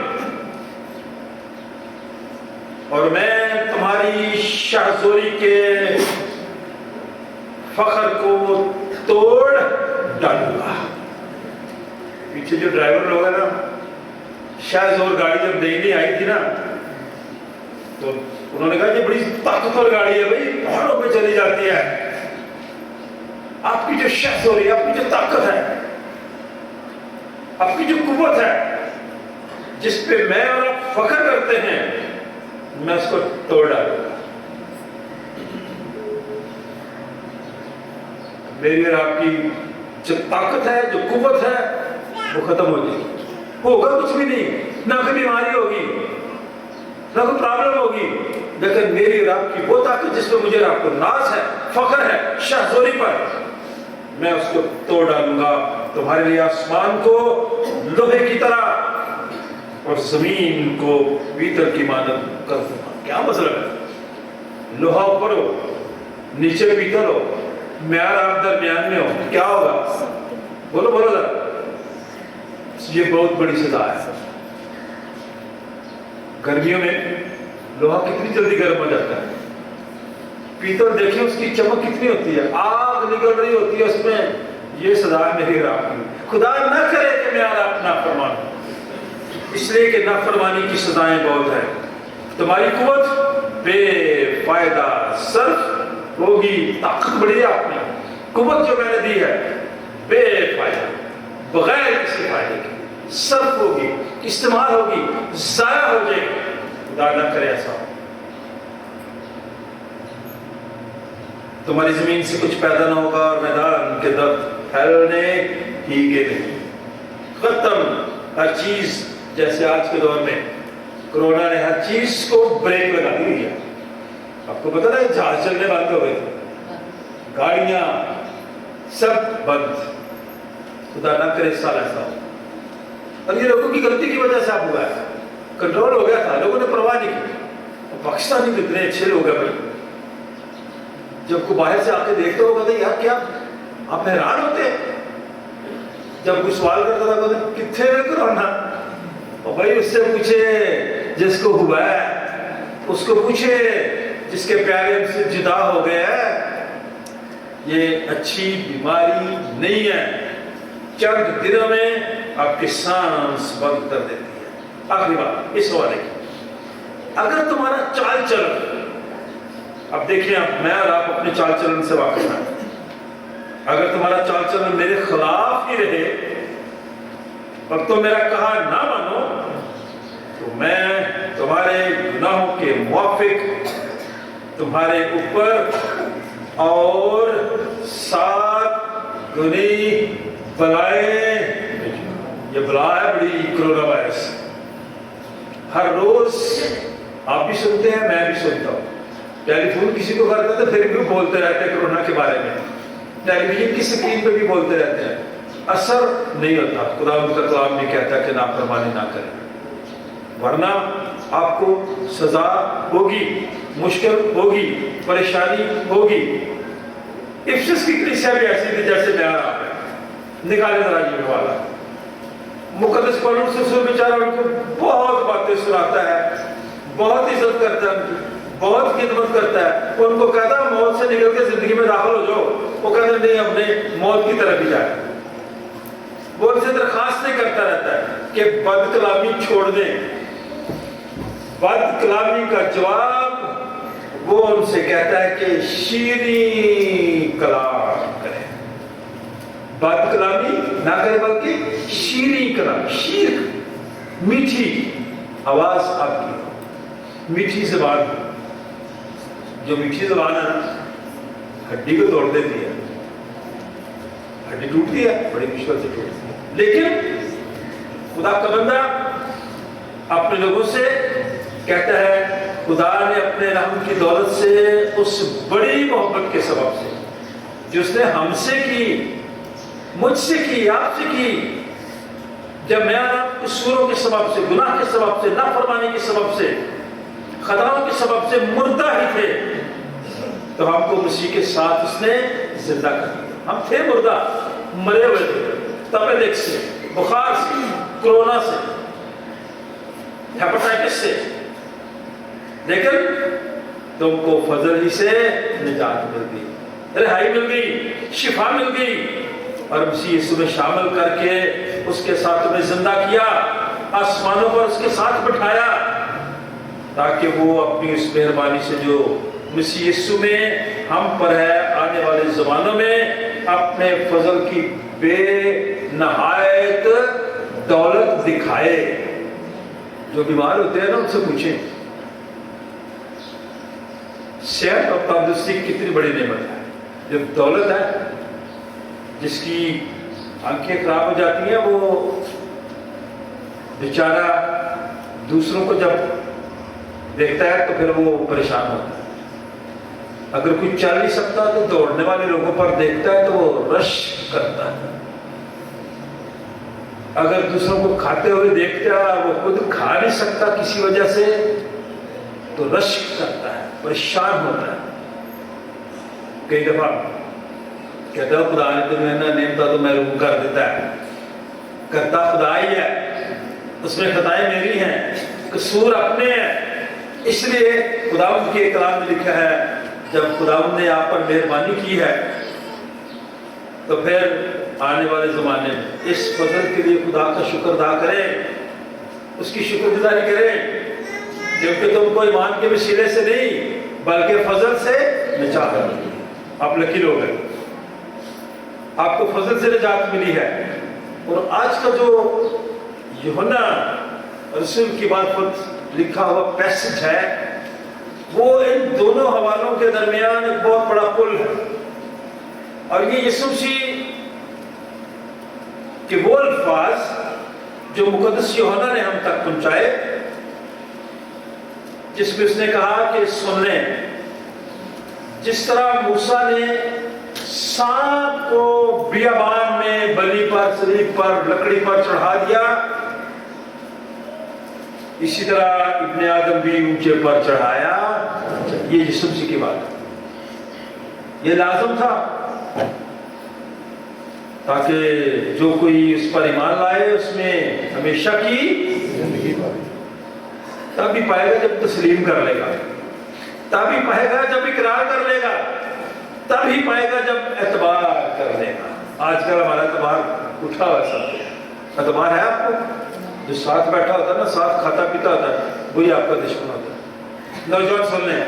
और मैं तुम्हारी शाहजोरी के फख्र को तोड़ डालूंगा। पीछे जो ड्राइवर लोग है ना, शाहजोर गाड़ी जब देखने आई थी ना, तो उन्होंने कहा ये बड़ी ताकतवर गाड़ी है भाई, पहाड़ों पे चली जाती है। आपकी जो शाहजोरी, आपकी जो ताकत है, आपकी जो कुव्वत है, जिस पे मैं और आप फख्र करते हैं, मैं उसको तोड़ डालूंगा। मेरी और आपकी जो ताकत है, जो कुव्वत है, वो खत्म हो जाएगी। होगा कुछ भी नहीं, ना कोई बीमारी होगी, ना कोई प्रॉब्लम होगी, लेकिन मेरी और आपकी वो ताकत जिसमें मुझे आपको नाज है, फख्र है, शाहजोरी पर, मैं उसको तोड़ डालूंगा। तुम्हारे लिए आसमान को लोहे की तरह और जमीन को पीतल की मानद कर दूंगा। क्या मतलब है? लोहा ऊपर हो, नीचे पीतल हो, मैं और आप दरमियान में हो, क्या होगा? बोलो बोलो जरा। ये बहुत बड़ी सजा है। गर्मियों में लोहा कितनी जल्दी गर्म हो जाता है, पीतल देखिए उसकी चमक कितनी होती है, आग निकल रही होती है उसमें। ये सजा है मेरी राह की। खुदा न करे कि मैं आप नाफरमान, इसलिए कि नाफरमानी की सजाएं बहुत है। तुम्हारी कुव्वत बेफायदा सर्फ होगी, ताकत बढ़ी है आपने, कुव्वत जो मैंने दी है बेफायदा, बगैर किसी फायदे के सर्फ होगी, इस्तेमाल होगी, जाया हो जाएगी। खुदा न करे ऐसा। तुम्हारी जमीन से कुछ पैदा ना होगा और मैदान के दर फैलने ही के नहीं। खत्म हर चीज। जैसे आज के दौर में कोरोना ने हर चीज को ब्रेक लगा दी है। आपको पता ना, जहाज चलने बंद हो गए, गाड़ियां सब बंद। खुदा ना करे साल ऐसा हो। और ये लोगों की गलती की वजह से आप हुआ है। कंट्रोल हो गया था, लोगों ने परवाह नहीं की। पाकिस्तानी कितने अच्छे लोग हैं भाई, जब को बाहर से आके देखते हो कहते यार क्या, आप हैरान होते हैं। जब कोई सवाल करता था कहते कितने में कोरोना, और भाई उससे पूछे जिसको हुआ है, उसको पूछे जिसके प्यारे हमसे जुदा हो गए हैं। ये अच्छी बीमारी नहीं है, चंद दिनों में आपकी सांस बंद कर देती है। आखिरी बात इस सवाल की, अगर तुम्हारा चाल चलन, अब देखिए आप, मैं और आप अपने चाल चलन से वाकिफ हैं, अगर तुम्हारा चाल चलन मेरे खिलाफ ही रहे और तुम मेरा कहा ना मानो, तो मैं तुम्हारे गुनाहों के मुआफिक तुम्हारे ऊपर और 7 गुनी बलाएं, ये बला है बड़ी कोरोना वायरस, हर रोज आप भी सुनते हैं, मैं भी सुनता हूं। टेलीफोन किसी को करते हैं तो फिर भी बोलते रहते हैं कोरोना के बारे में, टेलीविजन की स्क्रीन पे भी बोलते रहते हैं, असर नहीं होता। खुदा का कलाम भी कहता है कि नाफरमानी ना करें, वरना आपको सजा होगी, मुश्किल होगी, परेशानी होगी। इफ्सस की कलीसिया भी ऐसी थी जैसे मैं आप है, निकाले जरा ये वाला मुकद्दस पौलुस रसूल बेचारा उनको बहुत बातें सुनाता है, बहुत इज्जत करता है, बहुत खिदमत करता है। उनको कहता है मौत से निकल के जिंदगी में दाखिल हो जाओ, वो कहते नहीं, अपने मौत की तरफ ही जाए। वो उनसे दरखास्त नहीं करता रहता है कि बद कलामी छोड़ दें। बद कलामी का जवाब वो उनसे कहता है कि शीरी कलाम करें। बद कलामी ना करें बल्कि शीरी कलाम, शीर मीठी आवाज आपकी, मीठी जबान। जो मीठी जबान है ना, हड्डी को तोड़ देती है, हड्डी टूटती है, बड़ी मुश्किल से टूटती है। लेकिन खुदा का बंदा अपने लोगों से कहता है, खुदा ने अपने रहम की दौलत से, उस बड़ी मोहब्बत के सबब से जो उसने हमसे की, मुझसे की, आपसे की, जब मैं आपके कसूरों के सबब से, गुनाह के सबब से, नाफरमानी के सबब से, खताओं के सबब से मुर्दा ही थे, तो हमको मसीह के साथ उसने जिंदा कर दिया। हम थे मुर्दा, मरे हुए थे, तपेदिक से, बुखार से, कोरोना से, हेपेटाइटिस से, लेकिन तुमको फजल ही से निजात मिल गई, रिहाई मिल गई, शिफा मिल गई, और मसीह यीशु में शामिल करके उसके साथ तुम्हें जिंदा किया, आसमानों पर उसके साथ बिठाया, ताकि वो अपनी उस मेहरबानी से जो मसीह यीशु में हम पर है, आने वाले जमानों में अपने फजल की बेनहायत दौलत दिखाए। जो बीमार होते हैं ना, उनसे पूछें सेहत और तंदुरुस्ती कितनी बड़ी नेमत है। जब दौलत है, जिसकी आंखें खराब हो जाती हैं, वो बेचारा दूसरों को जब देखता है तो फिर वो परेशान होता है। अगर कोई चल नहीं सकता तो दौड़ने वाले लोगों पर देखता है तो वो रश करता है। अगर दूसरों को खाते हुए देखता है, वो खुद खा नहीं सकता किसी वजह से, तो रश करता है, परेशान होता है। कई दफा कहता है खुदा ने तो मैंने नेमता तो महरूम कर देता है, करता खुदा ही है, उसमें खताएं मेरी हैं, कसूर अपने हैं। इसलिए खुदावंद के कलाम में लिखा है, जब खुदावंद ने आप पर मेहरबानी की है, तो फिर आने वाले जमाने में इस फजल के लिए खुदा का शुक्र अदा करें, उसकी शुक्रगुजारी करें, क्योंकि तुमको ईमान के वसीले से नहीं बल्कि फजल से निजात मिली। आप लकी लोग हैं, आपको फजल से निजात मिली है। और आज का जो यूहन्ना रसूल की मार्फत लिखा हुआ पैसेज है, وہ ان دونوں حوالوں کے درمیان ایک بہت بڑا پل ہے، اور یہ یسوع مسیح کہ وہ الفاظ جو مقدس یوحنا نے ہم تک پہنچائے، جس میں اس نے کہا کہ سن لیں، جس طرح موسیٰ نے سانپ کو بیابان میں بلی پر، صلیب پر، لکڑی پر چڑھا دیا، اسی طرح ابن آدم بھی اونچے پر چڑھایا۔ یہ یسوع مسیح کی بات ہے، یہ لازم تھا تاکہ جو کوئی اس پر ایمان لائے اس میں ہمیشہ کی زندگی پائے۔ تب بھی پائے گا جب تسلیم کر لے گا، تب ہی پائے گا جب اقرار کر لے گا، تب ہی پائے گا جب اعتبار کر لے گا۔ آج کل ہمارا اعتبار اٹھا ہوا سب، اعتبار ہے آپ کو؟ جو ساتھ بیٹھا ہوتا ہے نا، ساتھ کھاتا پیتا ہوتا ہے، وہی آپ کا دشمن ہوتا ہے۔ نوجوان سن لیں،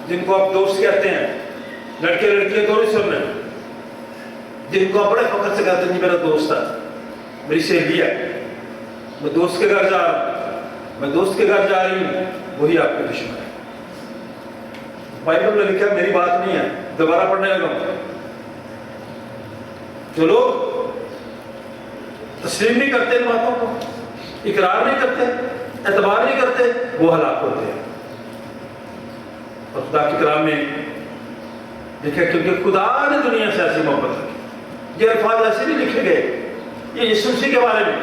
جن کو آپ دوست کہتے ہیں، لڑکے لڑکیاں دونوں سن لیں، جن کو بڑے فخر سے کہتے ہیں جی میرا دوست ہے، میری سہیلی ہے، میں دوست کے گھر جا رہا ہوں، میں دوست کے گھر جا رہی ہوں، وہی آپ کے دشمن ہے۔ بائبل میں لکھا ہے، میری بات نہیں ہے، دوبارہ پڑھنے لگا ہوں۔ جو لوگ تسلیم نہیں کرتے ان باتوں کو، اقرار نہیں کرتے، اعتبار نہیں کرتے، وہ ہلاک ہوتے ہیں۔ اور خدا کے کلام میں دیکھیں، کیونکہ خدا نے دنیا سے ایسی محبت رکھی، یہ الفاظ ایسے نہیں لکھے گئے، یہ یسوع مسیح کے بارے میں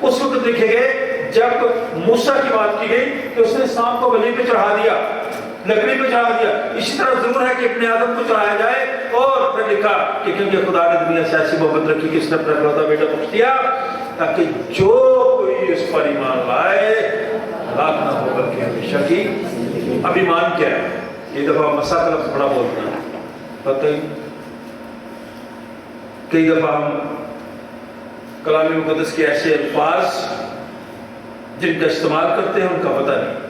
اس وقت لکھے گئے جب موسیٰ کی بات کی گئی کہ اس نے سانپ کو بلی پہ چڑھا دیا، لکڑی پہ چڑھا دیا۔ اسی طرح ضرور ہے کہ ابن آدم کو چڑھایا جائے، اور پھر لکھا کہ کیونکہ خدا نے دنیا سے ایسی محبت رکھی کہ اس نے اپنا اکلوتا بیٹا بخش دیا، تاکہ جو کوئی اس پر ایمان لائے ہلاک نہ ہو بلکہ ہمیشہ کی۔ اب ایمان کیا ہے؟ یہ دفعہ مسیح کا لفظ بڑا بولنا ہے، پتہ ہی کئی دفعہ ہم کلام مقدس کے ایسے الفاظ جن کا استعمال کرتے ہیں ان کا پتہ نہیں۔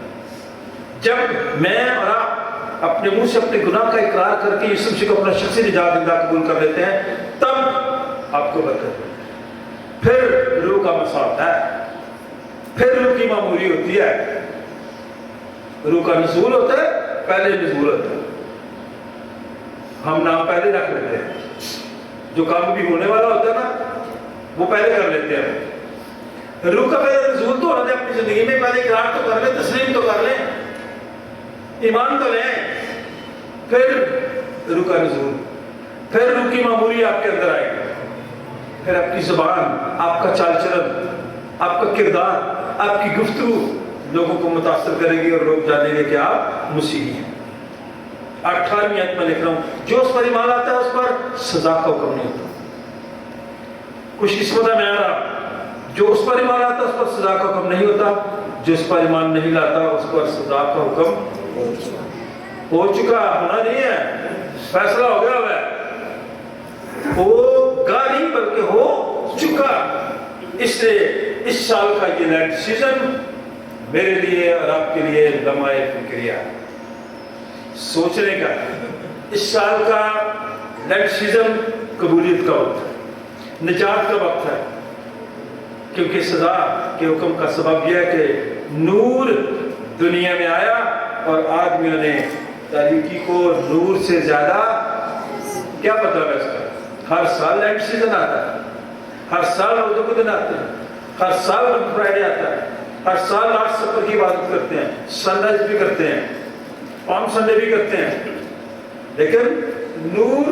جب میں اور آپ اپنے منہ سے اپنے گناہ کا اقرار کر کے یسوع مسیح کو اپنا شخصی نجات دہندہ قبول کر لیتے ہیں، تب آپ کو برکت ہے، پھر روح کا مسا ہوتا ہے، پھر روح کی معمولی ہوتی ہے، روح کا نزول ہوتا ہے، پہلے نزول ہوتا ہے۔ ہم نام پہلے رکھ لیتے ہیں، جو کام بھی ہونے والا ہوتا ہے نا وہ پہلے کر لیتے ہیں۔ روح کا پہلے نزول تو ہونا ہے اپنی زندگی میں، پہلے اقرار تو کر لیں، تسلیم تو کر لیں، ایمان تو لیں، پھر روح کا نزول، پھر روح کی معمولی آپ کے اندر آئے گی، پھر آپ کی زبان، آپ کا چال چلن، آپ کا کردار، آپ کی گفتگو لوگوں کو متاثر کرے گی، اور لوگ جانیں گے کہ آپ مسیحی ہیں۔ 18ویں آیت میں لکھ رہا ہوں، جو اس پر ایمان آتا ہے اس پر سزا کا حکم نہیں ہوتا۔ خوش قسمت ہے میرا، جو اس پر ایمان آتا ہے اس پر سزا کا حکم نہیں ہوتا، جو اس پر ایمان نہیں لاتا اس پر سزا کا حکم ہو چکا، ہونا نہیں ہے، فیصلہ ہو گیا ہے، ہوگا نہیں بلکہ ہو چکا۔ اس لیے اس سال کا یہ لینڈ سیزن میرے لیے اور آپ کے لیے لمحہ فکریہ سوچنے کا ہے۔ اس سال کا لینڈ سیزن قبولیت کا وقت ہے، نجات کا وقت ہے، کیونکہ سزا کے حکم کا سبب یہ ہے کہ نور دنیا میں آیا اور آدمیوں نے تاریکی کو نور سے زیادہ کیا مطلب ہے اس کا؟ ہر سال لینڈ سیزن آتا ہے، ہر سال روزوں کے دن آتے ہیں، ہر سال گڈ فرائیڈے آتا ہے، ہر سال لاسٹ سپر کی عبادت کرتے ہیں، سن رائز بھی کرتے ہیں، پام سنڈے بھی کرتے ہیں، لیکن نور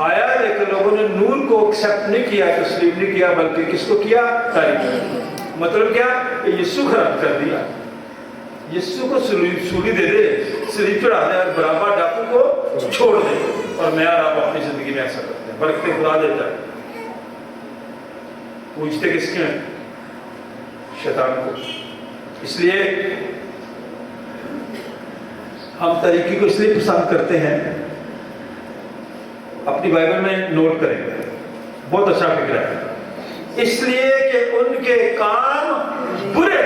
آیا، لیکن لوگوں نے نور کو ایکسیپٹ نہیں کیا، تسلیم نہیں کیا، بلکہ کس کو کیا؟ تاریکی۔ مطلب کیا؟ کہ یسوع کو رد کر دیا، یسوع کو سولی دے دے، سلیب چڑھا دے، اور برابا ڈاکو کو چھوڑ دے، اور میں اور آپ اپنی زندگی میں ایسا کرتے ہیں، برکتیں خدا دیتا ہے۔ پوچھتے کس کے ہیں؟ شیطان کو۔ اس لیے ہم طریقے کو اس لیے پسند کرتے ہیں، اپنی بائبل میں نوٹ کریں، بہت اچھا فکر ہے، اس لیے کہ ان کے کام برے،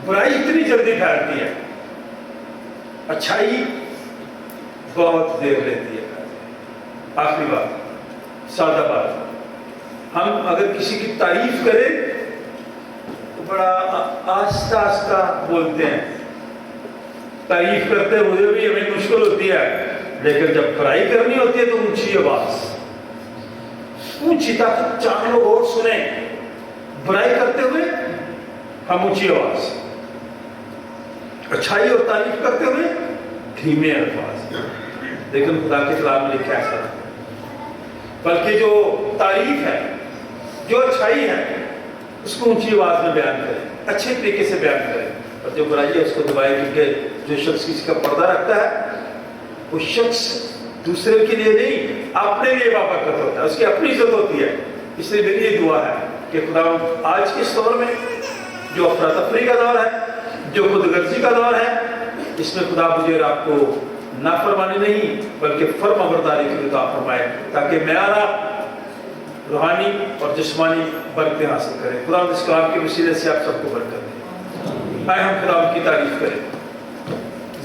برائی اتنی جلدی پھیلتی ہے، اچھائی بہت دیر لیتی ہے۔ آخری بات، سادہ بات، ہم اگر کسی کی تعریف کریں تو بڑا آہستہ آہستہ بولتے ہیں، तारीफ करते हुए भी हमें मुश्किल होती है, लेकिन जब बुराई करनी होती है तो ऊंची आवाज, ऊंची ताकि चार लोग और सुने। बुराई करते हुए हम ऊंची आवाज, अच्छाई और तारीफ करते हुए धीमे अल्फाज। लेकिन खुदा के कलाम में लिखा ऐसा, बल्कि जो तारीफ है, जो अच्छाई है, उसको ऊंची आवाज में बयान करें, अच्छे तरीके से बयान करें, और जो बुराई है उसको दबाए। क्योंकि जो शख्स किसी का पर्दा रखता है वो शख्स दूसरे के लिए नहीं अपने लिए बाबरकत होता है, उसकी अपनी इज्जत होती है। इसलिए मेरी ये दुआ है कि खुदा आज के इस दौर में जो अफरा तफरी का दौर है, जो खुदगर्जी का दौर है, इसमें खुदा मुझे और आपको नाफरमानी नहीं बल्कि फर्माबरदारी की रुता फरमाए, ताकि मैं रूहानी और जिस्मानी बरकतें हासिल करें। खुदा इस कलाम के वसीले से आप सबको बरकत दे। आए हम खुदा की तारीफ करें,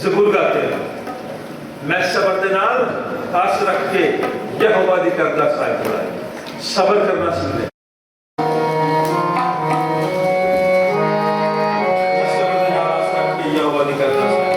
ज़बूर गाते हैं, मैं सबर दे नाल आस रख के यहोवा दी करदा साहिब बुलाए, सबर करना सीख ले। सबर दे नाल आस रख के यहोवा दी करदा साहिब।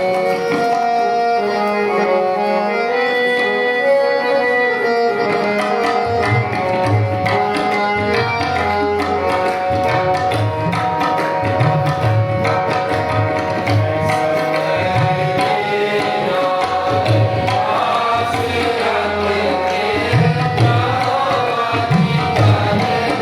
Yeah.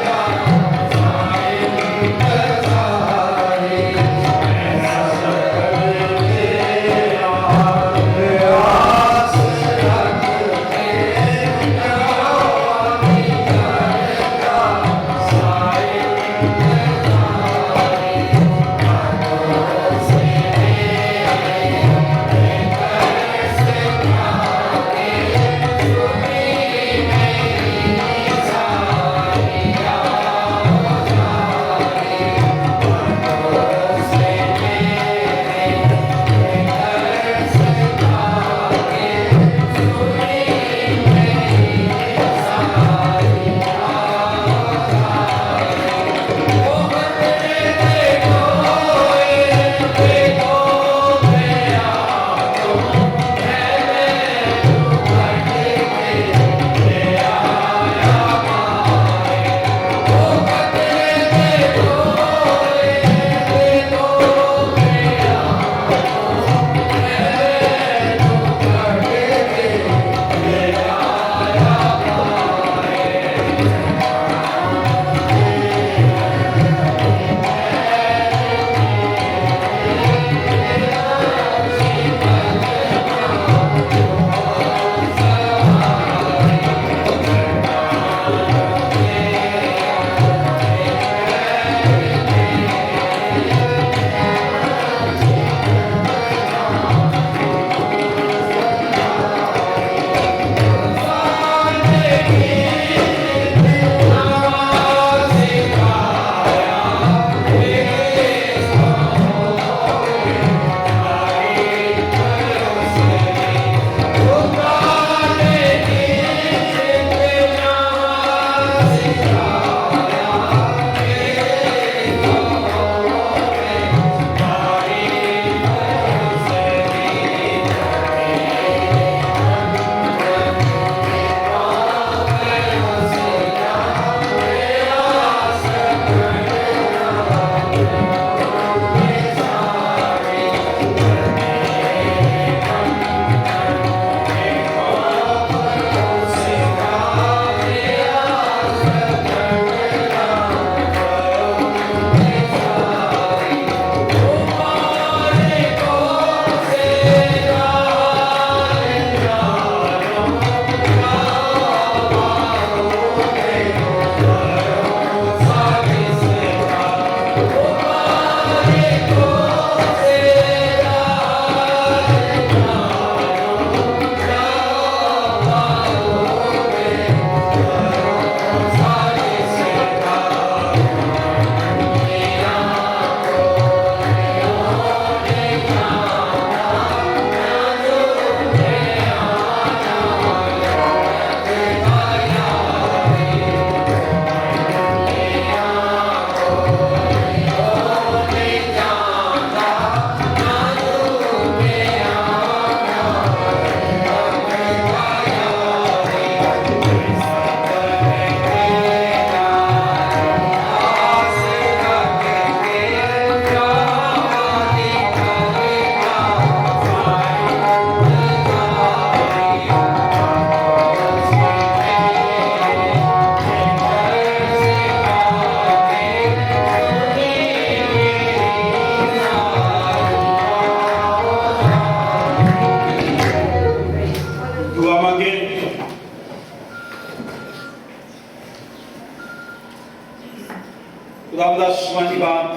खुदावंद आसमानी बाप,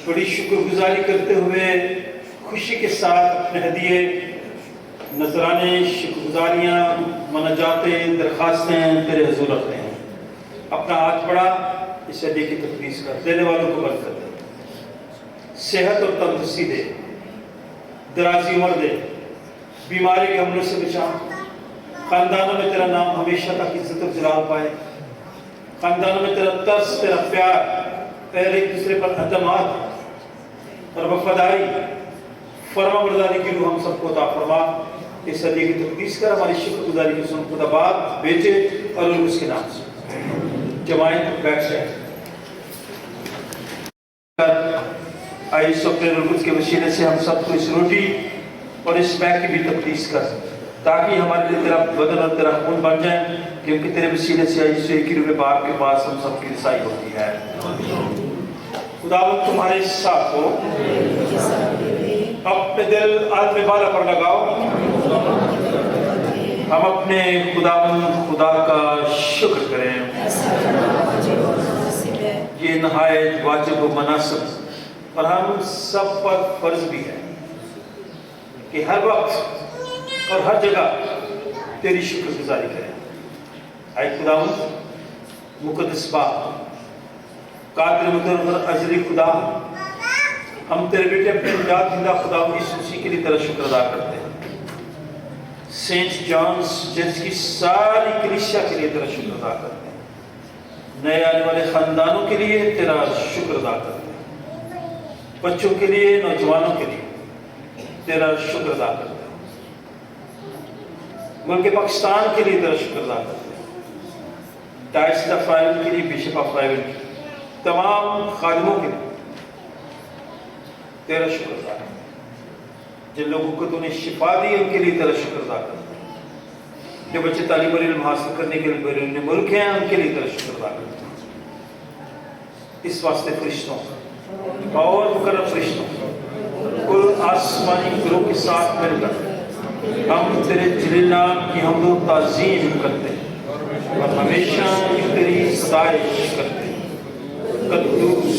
बड़ी शुक्रगुजारी करते हुए खुशी के साथ अपने हदिये, नजराने, शुक्रगुजारियाँ, मनाजाते, दरखास्तें तेरे हुजूर रखते हैं। अपना हाथ बढ़ा, इस हदिये की तकदीस कर, देने वालों को बरकत दे, सेहत और तंदुरुस्ती दे, दराजी उम्र दे, बीमारी के हमलों से बचा, खानदानों में तेरा नाम हमेशा तक इज्जत और जलाल पाए, खानदानों में तेरा तरस, तेरा प्यार, तेरे एक दूसरे पर अतमाद और वफादारी, फरमाबरदारी की रूह हम सबको अता फरमा। इस हदिये की तकदीस कर, हमारी शुक्रगुजारी की सुन खुदाबाद बेटे और उसके नाम से जमायत बैठ जाए। आइए अपने रुल्स के वसीले से हम सबको इस रोटी और इस बैग की भी तकदीस कर, ताकि हमारे लिए तेरा बदन और तेरा खून बन जाए, क्योंकि तेरे वसीले से यीशु एक ही रूह बाप के पास हम सबकी रिसाई होती है। खुदावंद तुम्हारे साथ हो, अपने दिल आदमी बाला पर लगाओ, हम अपने खुदावंद खुदा का शुक्र करें। ये नहायत वाजिब व मुनासिब और हम सब पर फर्ज भी है कि हर वक्त और हर जगह तेरी शुक्रगुजारी करें। ऐ खुदावंद मुकद्दस बाप, कादिर मुतअल अजली खुदा, हम तेरे बेटे अपने निजात जिंदा खुदावंद यीशु मसीह के लिए तेरा शुक्र अदा करते हैं। सेंट जॉन्स चर्च की सारी कलीसिया के लिए तेरा शुक्र अदा करते हैं। नए आने वाले खानदानों के लिए तेरा शुक्र अदा करते हैं। बच्चों के लिए, नौजवानों के लिए तेरा शुक्र अदा करते हैं। मुल्क पाकिस्तान के लिए तेरा शुक्र अदा करते हैं। डायस ऑफ राइवल के लिए, बिशप ऑफ राइवल के लिए, तमाम खादिमों के लिए तेरा शुक्र अदा करते हैं। जिन लोगों को तूने शिफा दी उनके लिए तेरा शुक्र अदा करते हैं। जो बच्चे तालीम और इल्म हासिल करने के लिए बैरून मुल्क हैं उनके लिए तेरा शुक्र अदा करते हैं। इस वास्ते फरिश्तों और मुकर्रम फरिश्तों, कुल आसमानी गुरों के साथ मिलकर हम तेरे जलील नाम की हमदो ताज़ीम करते हैं और हमेशा तेरी सताइश करते हैं। कद्दूस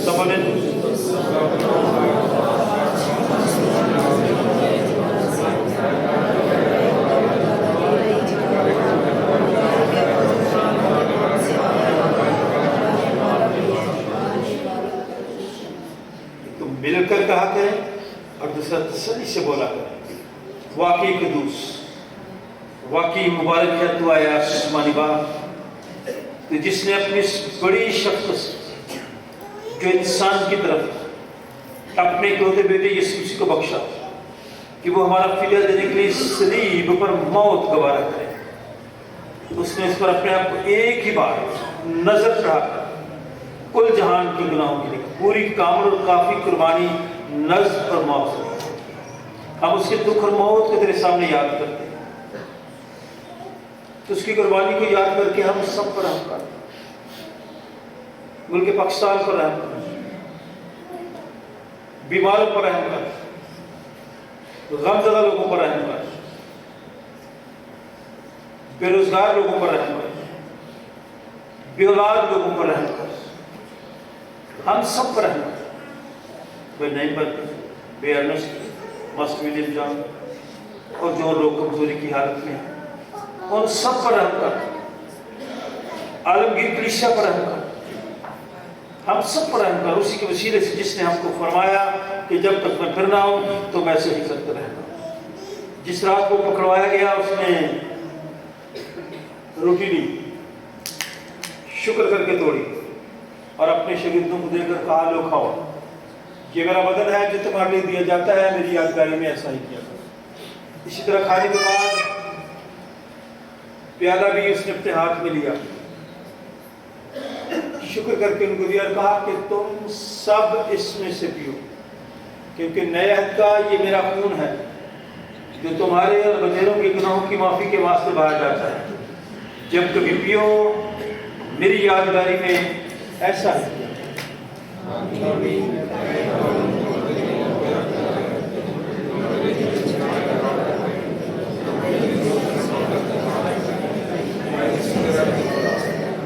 सबन मिलकर कहा करें और दूसरा तसल्ली से बोला करें, वाकई कदूस, वाकई मुबारक है तू आया आसमानी बाप, तो जिसने अपनी इस बड़ी शख्स जो इंसान की तरफ अपने इकलौते बेटे यीशु मसीह को बख्शा कि वो हमारा फिदिया देने के लिए सलीब पर मौत गवारा करे। उसने इस पर अपने आप को एक ही बार नजर चढ़ाकर कुल जहान के गुनाहों के लिए पूरी कामिल और काफी कुर्बानी नज़्र और मौत से हम उसके दुख और मौत को तेरे सामने याद करते हैं। तो उसकी कुर्बानी को याद करके हम सब पर रहम कर, मुल्क पाकिस्तान पर रहम कर, बीमारों पर रहम कर, गमज़दा लोगों पर रहम कर, बेरोजगार लोगों पर रहम कर, बेऔलाद लोगों पर रहम कर, हम सब पर रहम कर। नहीं पर बेअर्नेस्ट मस्ट विलियम जॉन और जो लोग कमजोरी की हालत में हैं उन सब पर रहम कर। आलमगीर कलीसिया पर रहम कर, हम सब पर रहम कर। उसी के वसीले से जिसने हमको फरमाया कि जब तक मैं फिर ना हूं तो मैं सही करते रहना। जिस रात को पकड़वाया गया उसने रोटी ली, शुक्र करके तोड़ी और अपने शरीरों को देकर कहा, लो खाओ, ये मेरा बदन है जो तुम्हारे लिए दिया जाता है, मेरी यादगारी में ऐसा ही किया करो। इसी तरह खाने के बाद प्याला भी उसने अपने हाथ में लिया, शुक्र करके उनको दिया और कहा कि तुम सब इसमें से पियो, क्योंकि नए अहद का ये मेरा खून है जो तुम्हारे और बतेरों के गुनाहों की माफी के वास्ते बहाया जाता है। जब कभी पियो मेरी यादगारी में ऐसा है।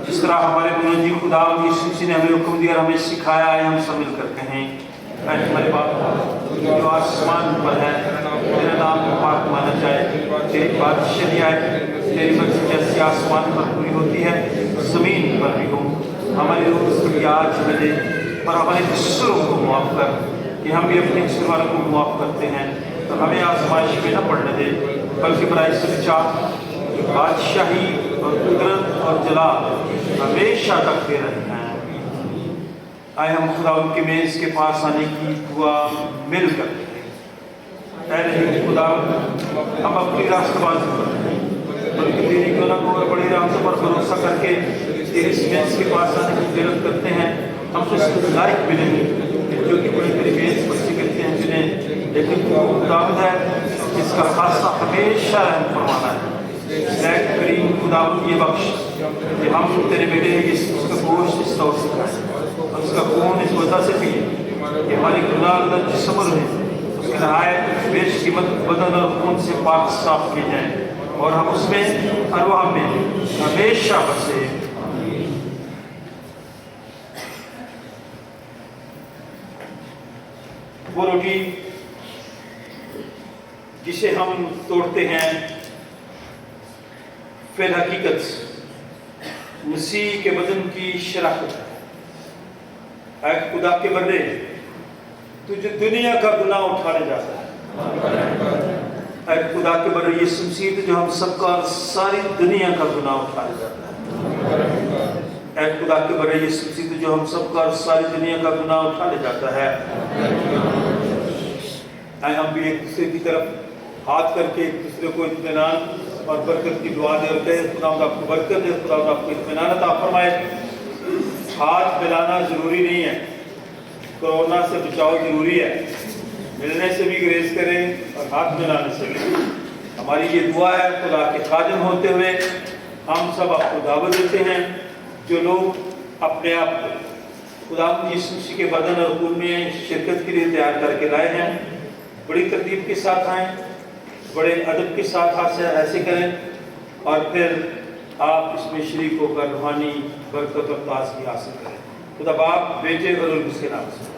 जिस दूसरा हमारे गुरु जी खुदा यीशु मसीह ने हमें हुक्म दिया और हमें सिखाया है, हम सब मिलकर कहें, ऐ हमारे बाप जो आसमान पर है, तेरा नाम पाक माना जाए, तेरी बादशाही आए, तेरी मर्जी जैसी आसमान पर पूरी होती है जमीन पर भी हो। हमारी रोज़ आज मिले और हमारे कसूरों को माफ़ कर कि हम भी अपने कसूर वालों को माफ़ करते हैं, तो हमें आजमाइश में न पड़ने दे, बल्कि बुराई से बचा। बादशाही और कुदरत और जलाल हमेशा तक दे रहे हैं। आए हम खुदा उनके मेज़ के पास आने की दुआ मिलकर खुदा हम अपनी रास्तबाजी बल्कि तेरी गुनाह और बड़ी रहमत पर भरोसा करके तेरे इस मेज़ के पास आने की जरूरत करते हैं। हम तो इसके लायक भी नहीं जो कि बड़े तेरे मेज़ पर से कहते हैं जिन्हें, लेकिन खुदावंद है जिसका खासा हमेशा रहम फरमाना है। करीम खुदावंद ये बख्श कि हम तेरे बेटे उसका गोश्त इस तौर से खाएं और उसका खून इस वजह से पिए कि हमारी गुनाह जिस्म में उसके नहायत बेश कीमत बदन और खून से पाक साफ किए जाएं और हम उसमें अरवाह में हमेशा बसे। वो रोटी जिसे हम तोड़ते हैं फिर हकीकत मसीह के बदन की शराकत है। ऐ खुदा के बंदे, तुझे दुनिया का गुनाह उठाने जाता है। ऐ खुदा के बंदे, ये मसीह जो हम सबका और सारी दुनिया का गुनाह उठाने जाता है। ऐ खुदा के बंदे, ये मसीह जो हम सबका और सारी दुनिया का गुनाह उठाने जाता है। ऐ हम भी एक दूसरे की तरफ हाथ करके एक दूसरे को इत्मीनान और बरकत की दुआ दे और कहे, खुदा आपको बरकत दे, खुदा आपको इत्मीनान अता फरमाए। हाथ मिलाना जरूरी नहीं है, कोरोना से बचाव जरूरी है, मिलने से भी ग्रेस करें और हाथ मिलाने से भी। हमारी ये दुआ है, खुदा के खादिम होते हुए हम सब आपको दावत देते हैं। जो लोग अपने आप को खुदा यीशु मसीह के बदन और खून में शिरकत के लिए तैयार करके लाए हैं, बड़ी तरतीब के साथ आएँ, बड़े अदब के साथ ऐसे करें और फिर आप इसमें शरीक होकर रूहानी बरकत और ताज़गी हासिल करें। खुदा बाप, बेटे और उसके नाम से।